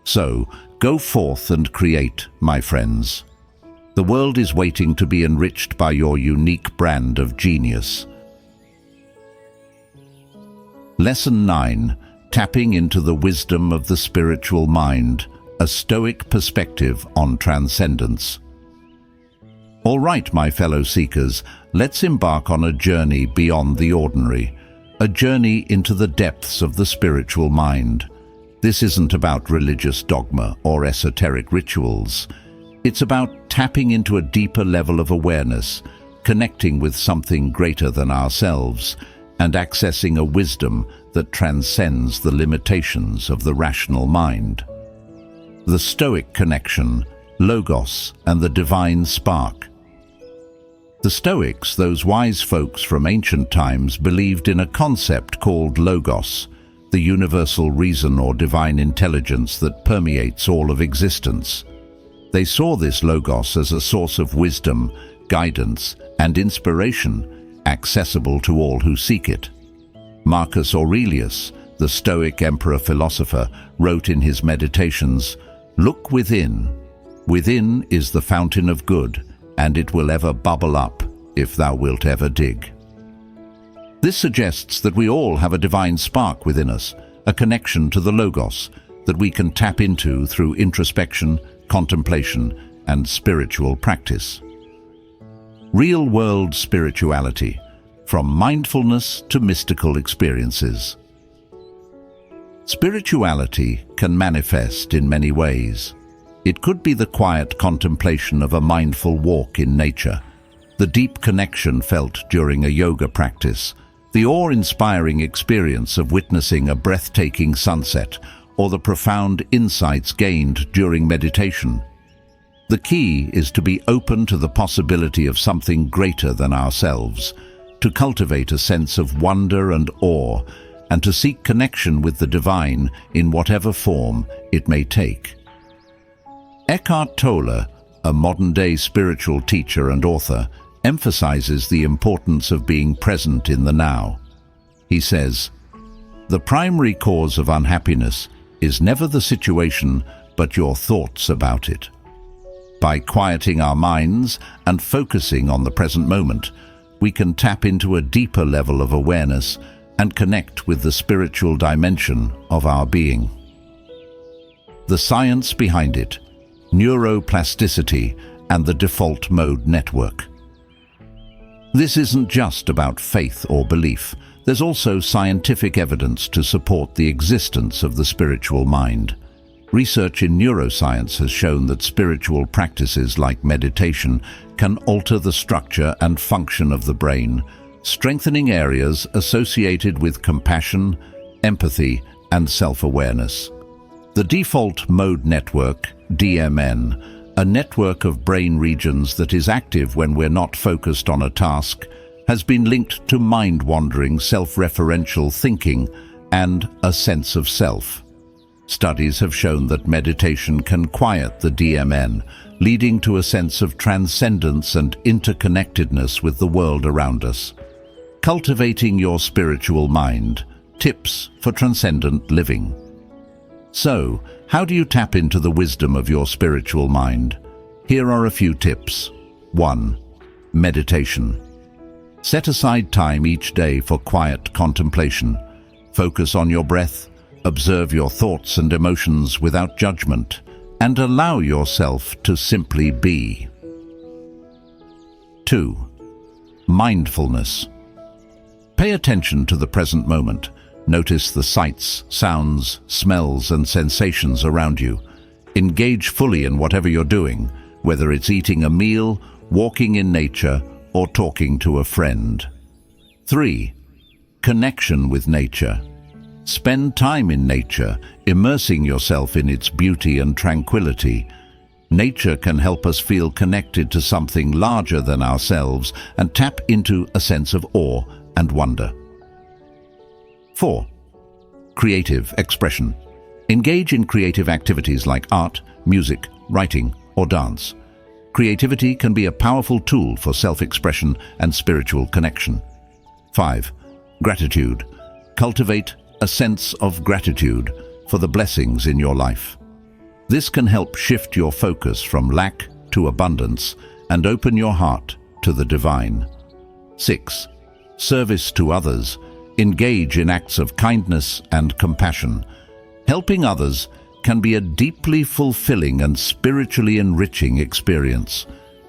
So, go forth and create, my friends. The world is waiting to be enriched by your unique brand of genius. Lesson 9. Tapping into the wisdom of the spiritual mind, a Stoic perspective on transcendence. All right, my fellow seekers, let's embark on a journey beyond the ordinary, a journey into the depths of the spiritual mind. This isn't about religious dogma or esoteric rituals. It's about tapping into a deeper level of awareness, connecting with something greater than ourselves, and accessing a wisdom that transcends the limitations of the rational mind. The Stoic connection, Logos, and the divine spark. The Stoics, those wise folks from ancient times, believed in a concept called Logos, the universal reason or divine intelligence that permeates all of existence. They saw this Logos as a source of wisdom, guidance, and inspiration, accessible to all who seek it. Marcus Aurelius, the Stoic emperor-philosopher, wrote in his Meditations, "Look within. Within is the fountain of good, and it will ever bubble up, if thou wilt ever dig." This suggests that we all have a divine spark within us, a connection to the Logos, that we can tap into through introspection, contemplation, and spiritual practice. Real-world spirituality, from mindfulness to mystical experiences. Spirituality can manifest in many ways. It could be the quiet contemplation of a mindful walk in nature, the deep connection felt during a yoga practice, the awe-inspiring experience of witnessing a breathtaking sunset, or the profound insights gained during meditation. The key is to be open to the possibility of something greater than ourselves, to cultivate a sense of wonder and awe, and to seek connection with the divine in whatever form it may take. Eckhart Tolle, a modern-day spiritual teacher and author, emphasizes the importance of being present in the now. He says, "The primary cause of unhappiness is never the situation, but your thoughts about it." By quieting our minds and focusing on the present moment, we can tap into a deeper level of awareness and connect with the spiritual dimension of our being. The science behind it, neuroplasticity and the default mode network. This isn't just about faith or belief. There's also scientific evidence to support the existence of the spiritual mind. Research in neuroscience has shown that spiritual practices like meditation can alter the structure and function of the brain, strengthening areas associated with compassion, empathy, and self-awareness. The default mode network, DMN, a network of brain regions that is active when we're not focused on a task, has been linked to mind-wandering, self-referential thinking and a sense of self. Studies have shown that meditation can quiet the DMN, leading to a sense of transcendence and interconnectedness with the world around us. Cultivating your spiritual mind. Tips for transcendent living. So, how do you tap into the wisdom of your spiritual mind? Here are a few tips. 1. Meditation. Set aside time each day for quiet contemplation. Focus on your breath, observe your thoughts and emotions without judgment, and allow yourself to simply be. 2. Mindfulness. Pay attention to the present moment. Notice the sights, sounds, smells, and sensations around you. Engage fully in whatever you're doing, whether it's eating a meal, walking in nature, or talking to a friend. 3. Connection with nature. Spend time in nature, immersing yourself in its beauty and tranquility. Nature can help us feel connected to something larger than ourselves and tap into a sense of awe and wonder. 4. Creative expression. Engage in creative activities like art, music, writing, or dance. Creativity can be a powerful tool for self-expression and spiritual connection. 5. Gratitude. Cultivate a sense of gratitude for the blessings in your life. This can help shift your focus from lack to abundance and open your heart to the divine. 6. Service to others. Engage in acts of kindness and compassion. Helping others can be a deeply fulfilling and spiritually enriching experience.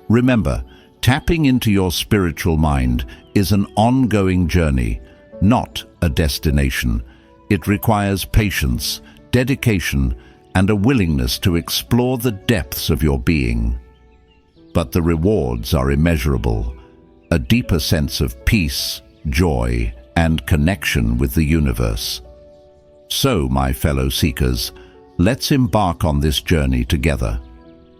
Remember, tapping into your spiritual mind is an ongoing journey, not a destination. It requires patience, dedication, and a willingness to explore the depths of your being. But the rewards are immeasurable. A deeper sense of peace, joy, and connection with the universe. So, my fellow seekers, let's embark on this journey together.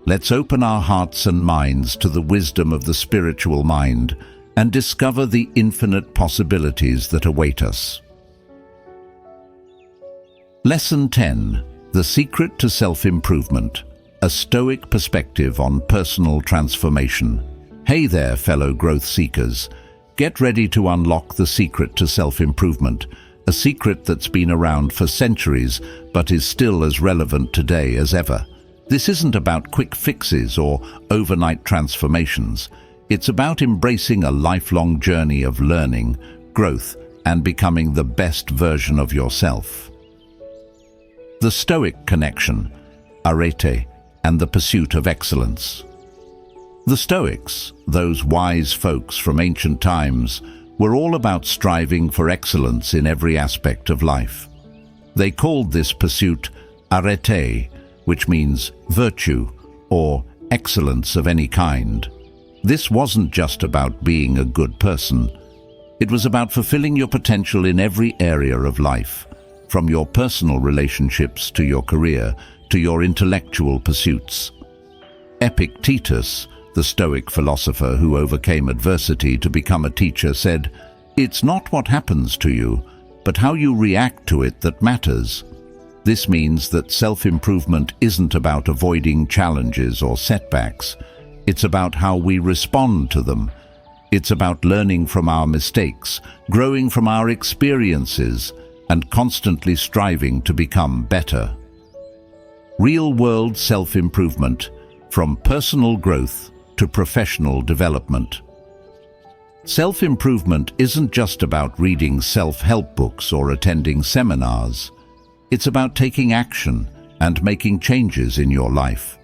Let's open our hearts and minds to the wisdom of the spiritual mind and discover the infinite possibilities that await us. Lesson 10. The Secret to Self-Improvement. A Stoic Perspective on Personal Transformation. Hey there, fellow growth seekers. Get ready to unlock the secret to self-improvement, a secret that's been around for centuries but is still as relevant today as ever. This isn't about quick fixes or overnight transformations. It's about embracing a lifelong journey of learning, growth, and becoming the best version of yourself. The Stoic connection, arete, and the pursuit of excellence. The Stoics, those wise folks from ancient times, were all about striving for excellence in every aspect of life. They called this pursuit arete, which means virtue or excellence of any kind. This wasn't just about being a good person. It was about fulfilling your potential in every area of life, from your personal relationships to your career to your intellectual pursuits. Epictetus, the Stoic philosopher who overcame adversity to become a teacher, said, "It's not what happens to you, but how you react to it that matters." This means that self-improvement isn't about avoiding challenges or setbacks. It's about how we respond to them. It's about learning from our mistakes, growing from our experiences, and constantly striving to become better. Real-world self-improvement, from personal growth to professional development. Self-improvement isn't just about reading self-help books or attending seminars. It's about taking action and making changes in your life.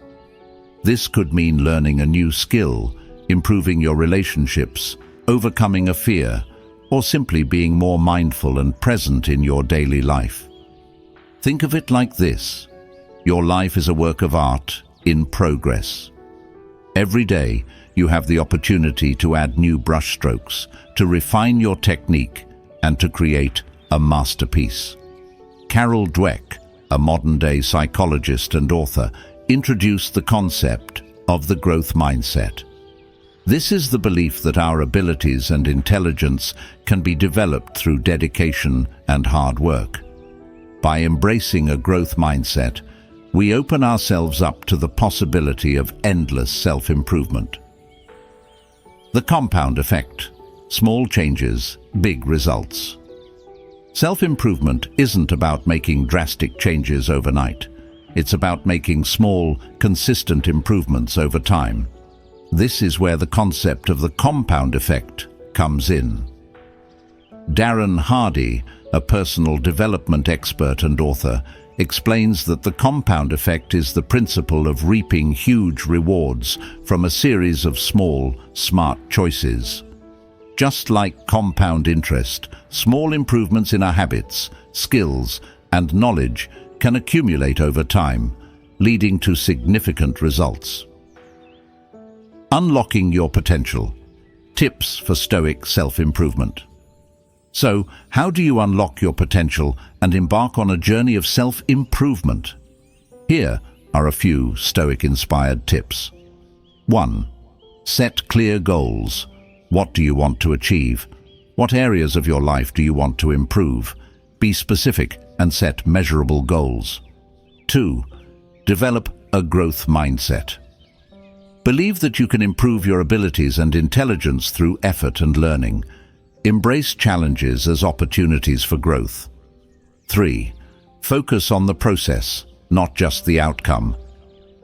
This could mean learning a new skill, improving your relationships, overcoming a fear, or simply being more mindful and present in your daily life. Think of it like this: your life is a work of art in progress. Every day, you have the opportunity to add new brushstrokes, to refine your technique, and to create a masterpiece. Carol Dweck, a modern-day psychologist and author, introduced the concept of the growth mindset. This is the belief that our abilities and intelligence can be developed through dedication and hard work. By embracing a growth mindset, we open ourselves up to the possibility of endless self-improvement. The compound effect: small changes, big results. Self-improvement isn't about making drastic changes overnight. It's about making small, consistent improvements over time. This is where the concept of the compound effect comes in. Darren Hardy, a personal development expert and author, explains that the compound effect is the principle of reaping huge rewards from a series of small, smart choices. Just like compound interest, small improvements in our habits, skills, and knowledge can accumulate over time, leading to significant results. Unlocking your potential. Tips for Stoic self-improvement. So, how do you unlock your potential and embark on a journey of self-improvement? Here are a few Stoic-inspired tips. 1. Set clear goals. What do you want to achieve? What areas of your life do you want to improve? Be specific and set measurable goals. 2. Develop a growth mindset. Believe that you can improve your abilities and intelligence through effort and learning. Embrace challenges as opportunities for growth. 3. Focus on the process, not just the outcome.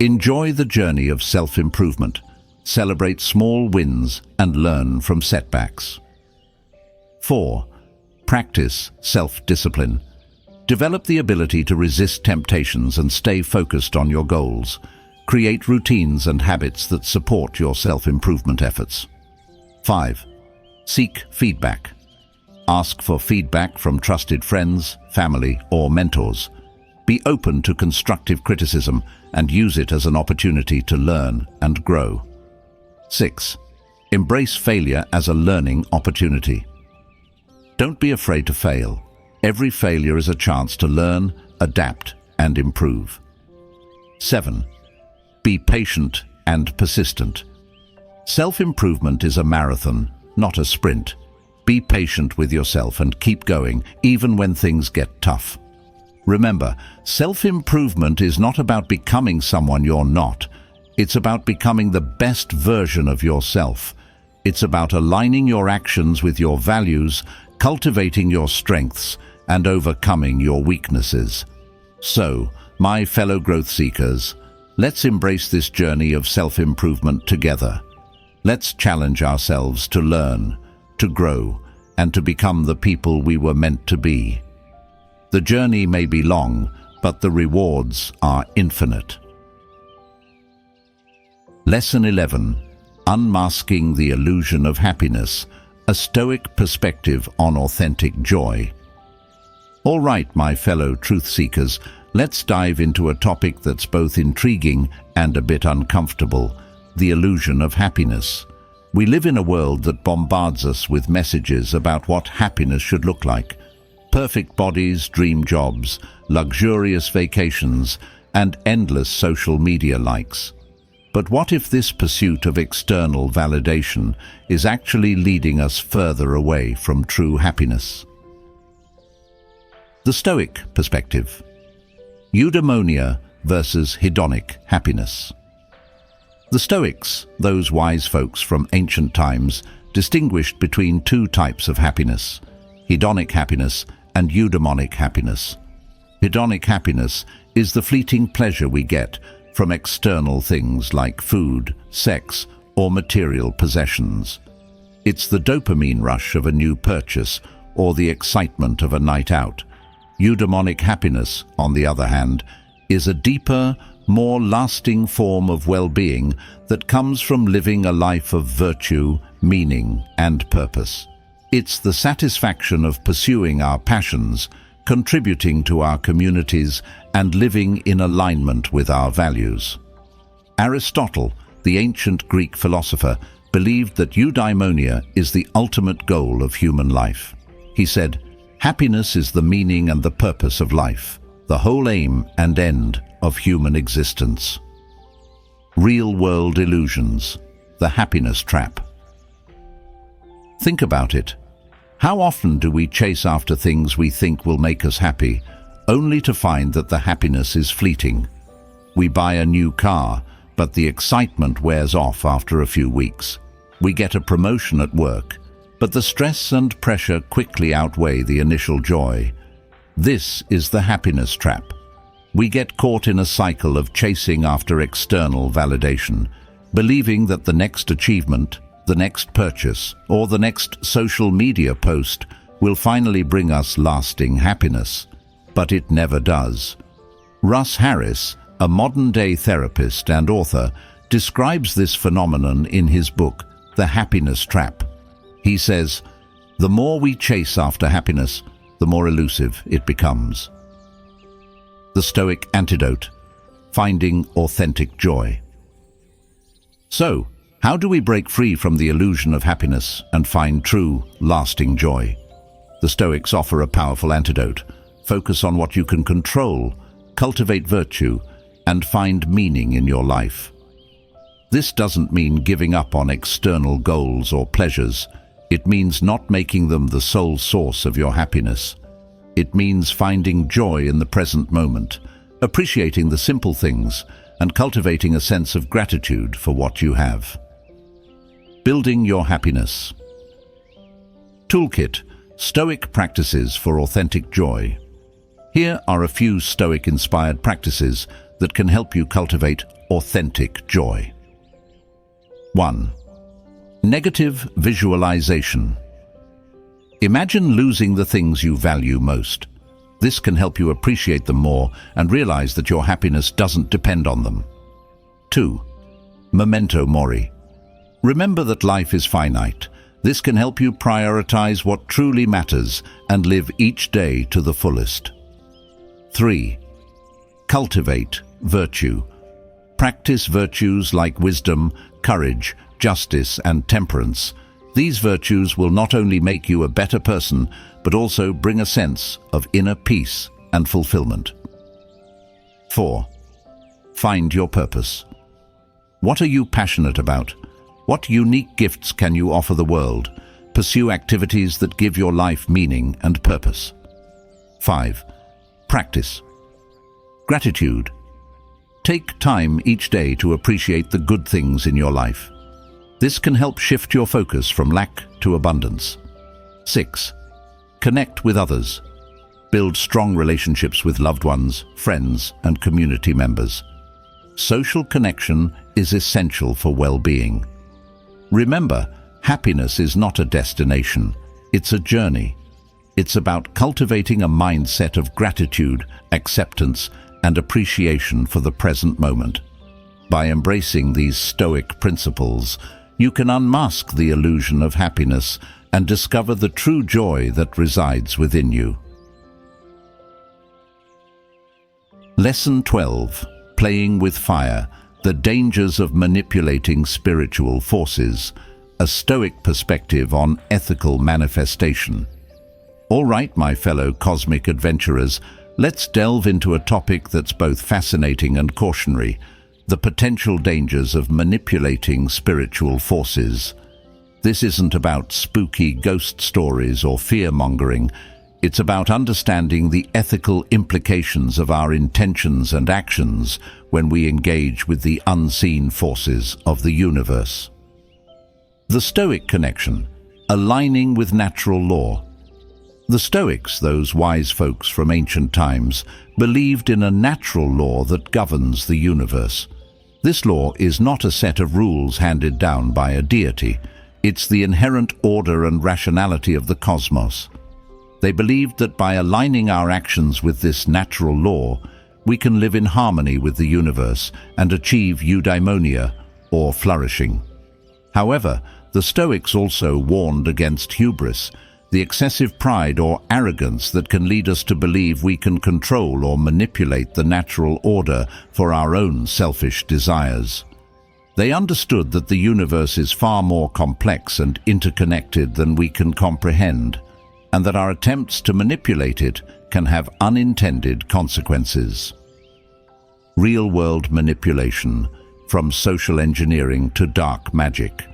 Enjoy the journey of self-improvement. Celebrate small wins and learn from setbacks. 4. Practice self-discipline. Develop the ability to resist temptations and stay focused on your goals. Create routines and habits that support your self-improvement efforts. 5. Seek feedback. Ask for feedback from trusted friends, family, or mentors. Be open to constructive criticism and use it as an opportunity to learn and grow. 6. Embrace failure as a learning opportunity. Don't be afraid to fail. Every failure is a chance to learn, adapt, and improve. 7. Be patient and persistent. Self-improvement is a marathon, not a sprint. Be patient with yourself and keep going, even when things get tough. Remember, self-improvement is not about becoming someone you're not. It's about becoming the best version of yourself. It's about aligning your actions with your values, cultivating your strengths, and overcoming your weaknesses. So, my fellow growth seekers, let's embrace this journey of self-improvement together. Let's challenge ourselves to learn, to grow, and to become the people we were meant to be. The journey may be long, but the rewards are infinite. Lesson 11. Unmasking the illusion of happiness, a Stoic perspective on authentic joy. All right, my fellow truth seekers, let's dive into a topic that's both intriguing and a bit uncomfortable: the illusion of happiness. We live in a world that bombards us with messages about what happiness should look like. Perfect bodies, dream jobs, luxurious vacations, and endless social media likes. But what if this pursuit of external validation is actually leading us further away from true happiness? The Stoic perspective. Eudaimonia versus hedonic happiness. The Stoics, those wise folks from ancient times, distinguished between two types of happiness: hedonic happiness and eudaimonic happiness. Hedonic happiness is the fleeting pleasure we get from external things like food, sex, or material possessions. It's the dopamine rush of a new purchase or the excitement of a night out. Eudaimonic happiness, on the other hand, is a deeper, more lasting form of well-being that comes from living a life of virtue, meaning, and purpose. It's the satisfaction of pursuing our passions, contributing to our communities, and living in alignment with our values. Aristotle, the ancient Greek philosopher, believed that eudaimonia is the ultimate goal of human life. He said, "Happiness is the meaning and the purpose of life, the whole aim and end of human existence." Real-world illusions, the happiness trap. Think about it. How often do we chase after things we think will make us happy, only to find that the happiness is fleeting? We buy a new car, but the excitement wears off after a few weeks. We get a promotion at work, but the stress and pressure quickly outweigh the initial joy. This is the happiness trap. We get caught in a cycle of chasing after external validation, believing that the next achievement, the next purchase, or the next social media post will finally bring us lasting happiness. But it never does. Russ Harris, a modern-day therapist and author, describes this phenomenon in his book, The Happiness Trap. He says, "The more we chase after happiness, the more elusive it becomes." The Stoic antidote: finding authentic joy. So, how do we break free from the illusion of happiness and find true, lasting joy? The Stoics offer a powerful antidote. Focus on what you can control, cultivate virtue, and find meaning in your life. This doesn't mean giving up on external goals or pleasures. It means not making them the sole source of your happiness. It means finding joy in the present moment, appreciating the simple things, and cultivating a sense of gratitude for what you have. Building your happiness. Toolkit: Stoic practices for authentic joy. Here are a few Stoic-inspired practices that can help you cultivate authentic joy. 1. Negative visualization. Imagine losing the things you value most. This can help you appreciate them more and realize that your happiness doesn't depend on them. 2. Memento mori. Remember that life is finite. This can help you prioritize what truly matters and live each day to the fullest. 3. Cultivate virtue. Practice virtues like wisdom, courage, justice, and temperance. These virtues will not only make you a better person, but also bring a sense of inner peace and fulfillment. 4. Find your purpose. What are you passionate about? What unique gifts can you offer the world? Pursue activities that give your life meaning and purpose. 5. Practice gratitude. Take time each day to appreciate the good things in your life. This can help shift your focus from lack to abundance. 6. Connect with others. Build strong relationships with loved ones, friends, and community members. Social connection is essential for well-being. Remember, happiness is not a destination, it's a journey. It's about cultivating a mindset of gratitude, acceptance, and appreciation for the present moment. By embracing these Stoic principles, you can unmask the illusion of happiness and discover the true joy that resides within you. Lesson 12. Playing with fire. The dangers of manipulating spiritual forces. A Stoic perspective on ethical manifestation. All right, my fellow cosmic adventurers, let's delve into a topic that's both fascinating and cautionary: the potential dangers of manipulating spiritual forces. This isn't about spooky ghost stories or fear-mongering. It's about understanding the ethical implications of our intentions and actions when we engage with the unseen forces of the universe. The Stoic connection, aligning with natural law. The Stoics, those wise folks from ancient times, believed in a natural law that governs the universe. This law is not a set of rules handed down by a deity. It's the inherent order and rationality of the cosmos. They believed that by aligning our actions with this natural law, we can live in harmony with the universe and achieve eudaimonia, or flourishing. However, the Stoics also warned against hubris, the excessive pride or arrogance that can lead us to believe we can control or manipulate the natural order for our own selfish desires. They understood that the universe is far more complex and interconnected than we can comprehend, and that our attempts to manipulate it can have unintended consequences. Real-world manipulation, from social engineering to dark magic.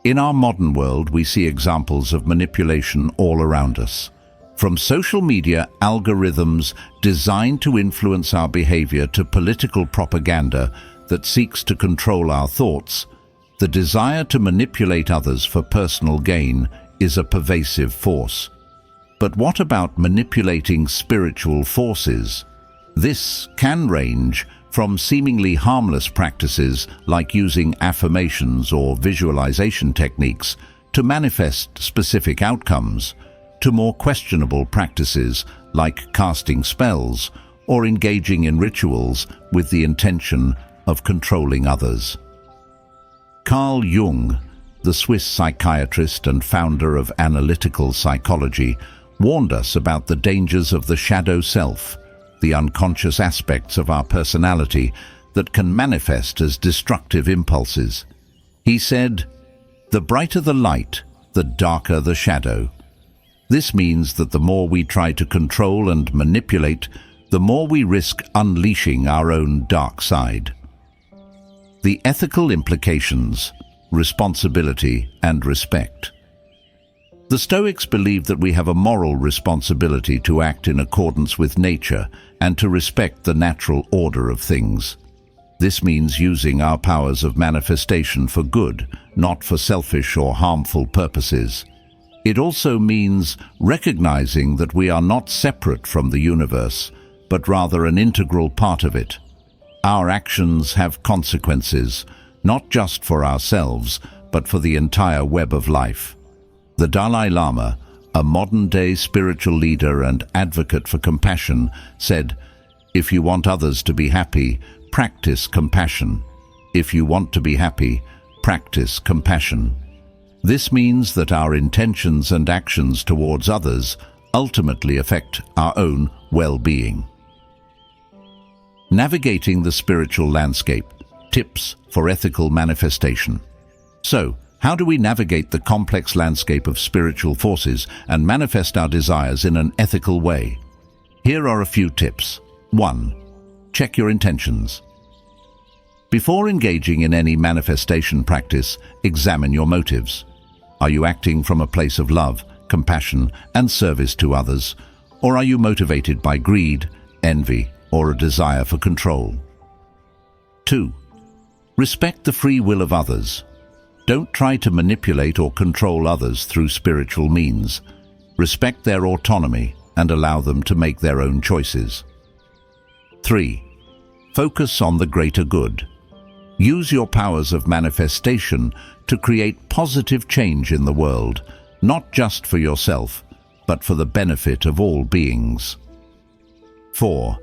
In our modern world, we see examples of manipulation all around us. From social media algorithms designed to influence our behavior to political propaganda that seeks to control our thoughts, the desire to manipulate others for personal gain is a pervasive force. But what about manipulating spiritual forces? This can range from seemingly harmless practices like using affirmations or visualization techniques to manifest specific outcomes, to more questionable practices like casting spells or engaging in rituals with the intention of controlling others. Carl Jung, the Swiss psychiatrist and founder of analytical psychology, warned us about the dangers of the shadow self, the unconscious aspects of our personality that can manifest as destructive impulses. He said, "The brighter the light, the darker the shadow." This means that the more we try to control and manipulate, the more we risk unleashing our own dark side. The ethical implications, responsibility and respect. The Stoics believed that we have a moral responsibility to act in accordance with nature and to respect the natural order of things. This means using our powers of manifestation for good, not for selfish or harmful purposes. It also means recognizing that we are not separate from the universe, but rather an integral part of it. Our actions have consequences, not just for ourselves, but for the entire web of life. The Dalai Lama, a modern-day spiritual leader and advocate for compassion, said, "If you want others to be happy, practice compassion. If you want to be happy, practice compassion." This means that our intentions and actions towards others ultimately affect our own well-being. Navigating the spiritual landscape. Tips for ethical manifestation. So, how do we navigate the complex landscape of spiritual forces and manifest our desires in an ethical way? Here are a few tips. 1. Check your intentions. Before engaging in any manifestation practice, examine your motives. Are you acting from a place of love, compassion, and service to others, or are you motivated by greed, envy, or a desire for control? 2. Respect the free will of others. Don't try to manipulate or control others through spiritual means. Respect their autonomy and allow them to make their own choices. 3. Focus on the greater good. Use your powers of manifestation to create positive change in the world, not just for yourself, but for the benefit of all beings. 4.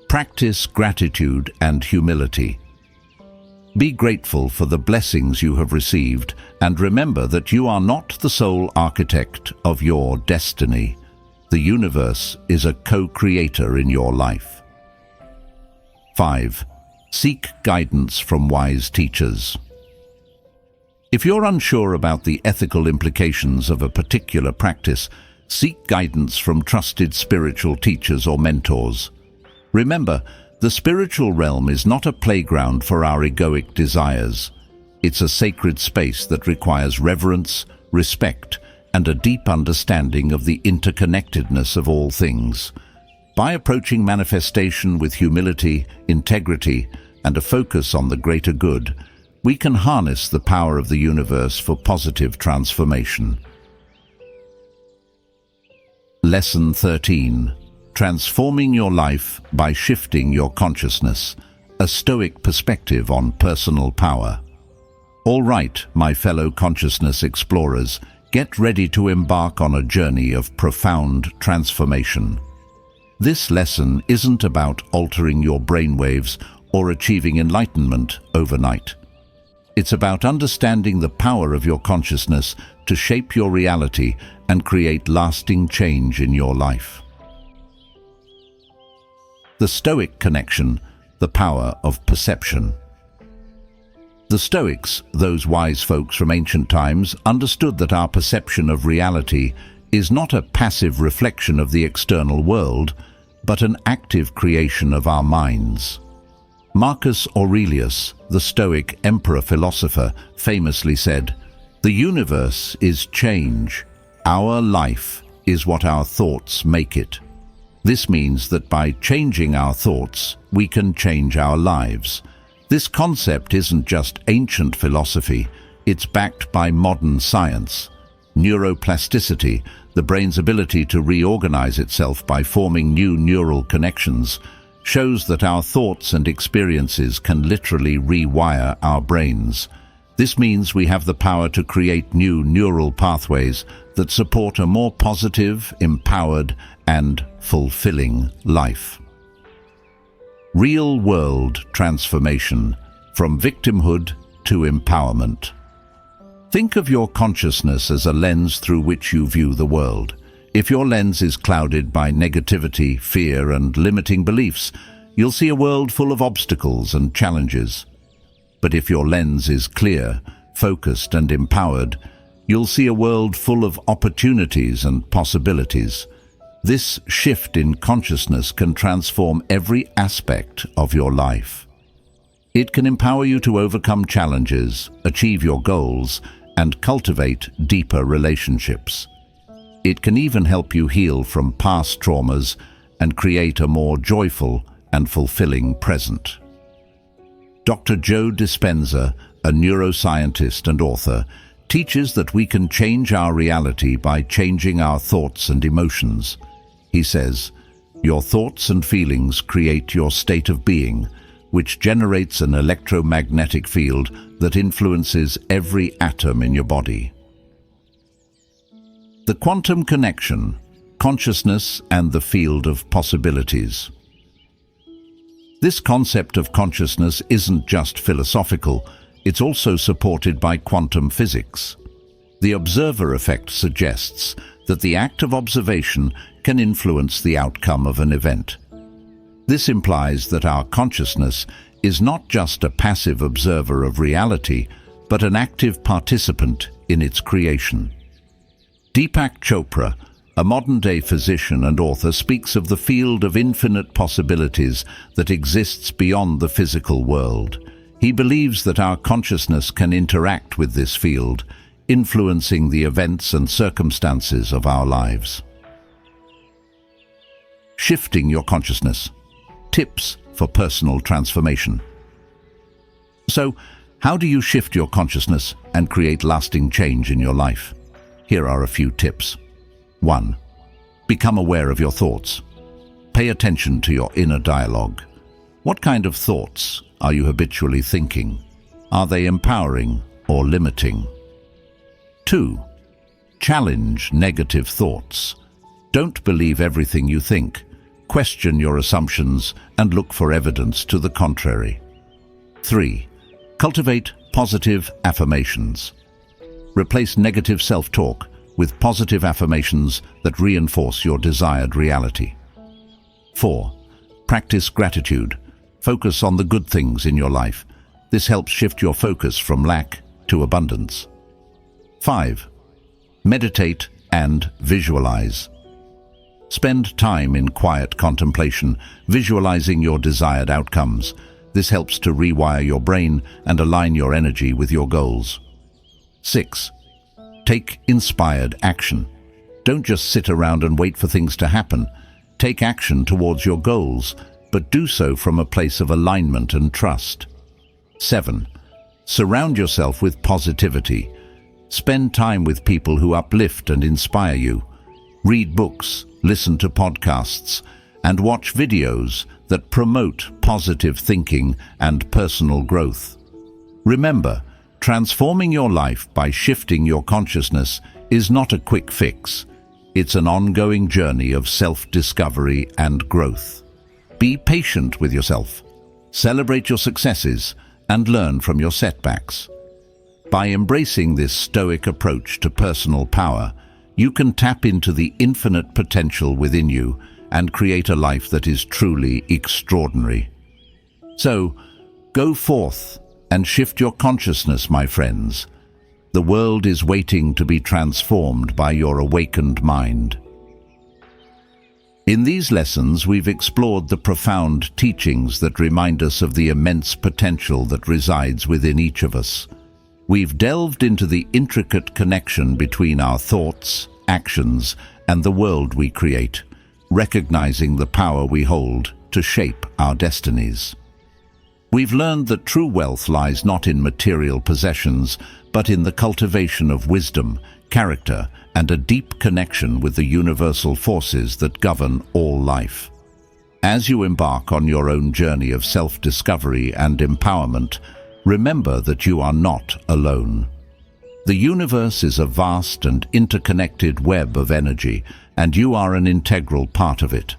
Practice gratitude and humility. Be grateful for the blessings you have received, and remember that you are not the sole architect of your destiny. The universe is a co-creator in your life. 5. Seek guidance from wise teachers. If you're unsure about the ethical implications of a particular practice, seek guidance from trusted spiritual teachers or mentors. Remember, the spiritual realm is not a playground for our egoic desires. It's a sacred space that requires reverence, respect, and a deep understanding of the interconnectedness of all things. By approaching manifestation with humility, integrity, and a focus on the greater good, we can harness the power of the universe for positive transformation. Lesson 13. Transforming your life by shifting your consciousness. A Stoic perspective on personal power. All right, my fellow consciousness explorers, get ready to embark on a journey of profound transformation. This lesson isn't about altering your brainwaves or achieving enlightenment overnight. It's about understanding the power of your consciousness to shape your reality and create lasting change in your life. The Stoic connection, the power of perception. The Stoics, those wise folks from ancient times, understood that our perception of reality is not a passive reflection of the external world, but an active creation of our minds. Marcus Aurelius, the Stoic emperor-philosopher, famously said, "The universe is change. Our life is what our thoughts make it." This means that by changing our thoughts, we can change our lives. This concept isn't just ancient philosophy, it's backed by modern science. Neuroplasticity, the brain's ability to reorganize itself by forming new neural connections, shows that our thoughts and experiences can literally rewire our brains. This means we have the power to create new neural pathways that support a more positive, empowered, and fulfilling life. Real-world transformation, from victimhood to empowerment. Think of your consciousness as a lens through which you view the world. If your lens is clouded by negativity, fear, and limiting beliefs, you'll see a world full of obstacles and challenges. But if your lens is clear, focused, and empowered, you'll see a world full of opportunities and possibilities. This shift in consciousness can transform every aspect of your life. It can empower you to overcome challenges, achieve your goals, and cultivate deeper relationships. It can even help you heal from past traumas and create a more joyful and fulfilling present. Dr. Joe Dispenza, a neuroscientist and author, teaches that we can change our reality by changing our thoughts and emotions. He says, "Your thoughts and feelings create your state of being, which generates an electromagnetic field that influences every atom in your body." The quantum connection, consciousness and the field of possibilities. This concept of consciousness isn't just philosophical, it's also supported by quantum physics. The observer effect suggests that the act of observation can influence the outcome of an event. This implies that our consciousness is not just a passive observer of reality, but an active participant in its creation. Deepak Chopra, a modern-day physician and author, speaks of the field of infinite possibilities that exists beyond the physical world. He believes that our consciousness can interact with this field, influencing the events and circumstances of our lives. Shifting your consciousness. Tips for personal transformation. So, how do you shift your consciousness and create lasting change in your life? Here are a few tips. 1. Become aware of your thoughts. Pay attention to your inner dialogue. What kind of thoughts are you habitually thinking? Are they empowering or limiting? 2. Challenge negative thoughts. Don't believe everything you think. Question your assumptions and look for evidence to the contrary. 3. Cultivate positive affirmations. Replace negative self-talk with positive affirmations that reinforce your desired reality. 4. Practice gratitude. Focus on the good things in your life. This helps shift your focus from lack to abundance. 5. Meditate and visualize. Spend time in quiet contemplation, visualizing your desired outcomes. This helps to rewire your brain and align your energy with your goals. 6. Take inspired action. Don't just sit around and wait for things to happen. Take action towards your goals, but do so from a place of alignment and trust. 7. Surround yourself with positivity. Spend time with people who uplift and inspire you. Read books, listen to podcasts, and watch videos that promote positive thinking and personal growth. Remember, transforming your life by shifting your consciousness is not a quick fix. It's an ongoing journey of self-discovery and growth. Be patient with yourself. Celebrate your successes and learn from your setbacks. By embracing this Stoic approach to personal power, you can tap into the infinite potential within you and create a life that is truly extraordinary. So, go forth and shift your consciousness, my friends. The world is waiting to be transformed by your awakened mind. In these lessons, we've explored the profound teachings that remind us of the immense potential that resides within each of us. We've delved into the intricate connection between our thoughts, actions, and the world we create, recognizing the power we hold to shape our destinies. We've learned that true wealth lies not in material possessions, but in the cultivation of wisdom, character, and a deep connection with the universal forces that govern all life. As you embark on your own journey of self-discovery and empowerment, remember that you are not alone. The universe is a vast and interconnected web of energy, and you are an integral part of it.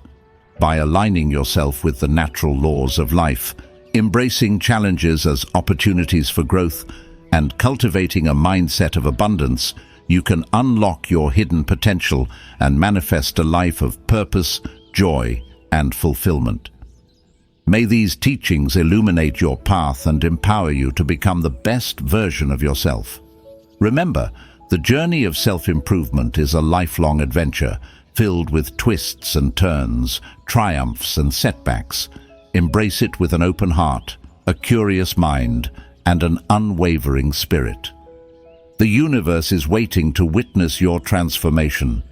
By aligning yourself with the natural laws of life, embracing challenges as opportunities for growth, and cultivating a mindset of abundance, you can unlock your hidden potential and manifest a life of purpose, joy, and fulfillment. May these teachings illuminate your path and empower you to become the best version of yourself. Remember, the journey of self-improvement is a lifelong adventure filled with twists and turns, triumphs and setbacks. Embrace it with an open heart, a curious mind, and an unwavering spirit. The universe is waiting to witness your transformation.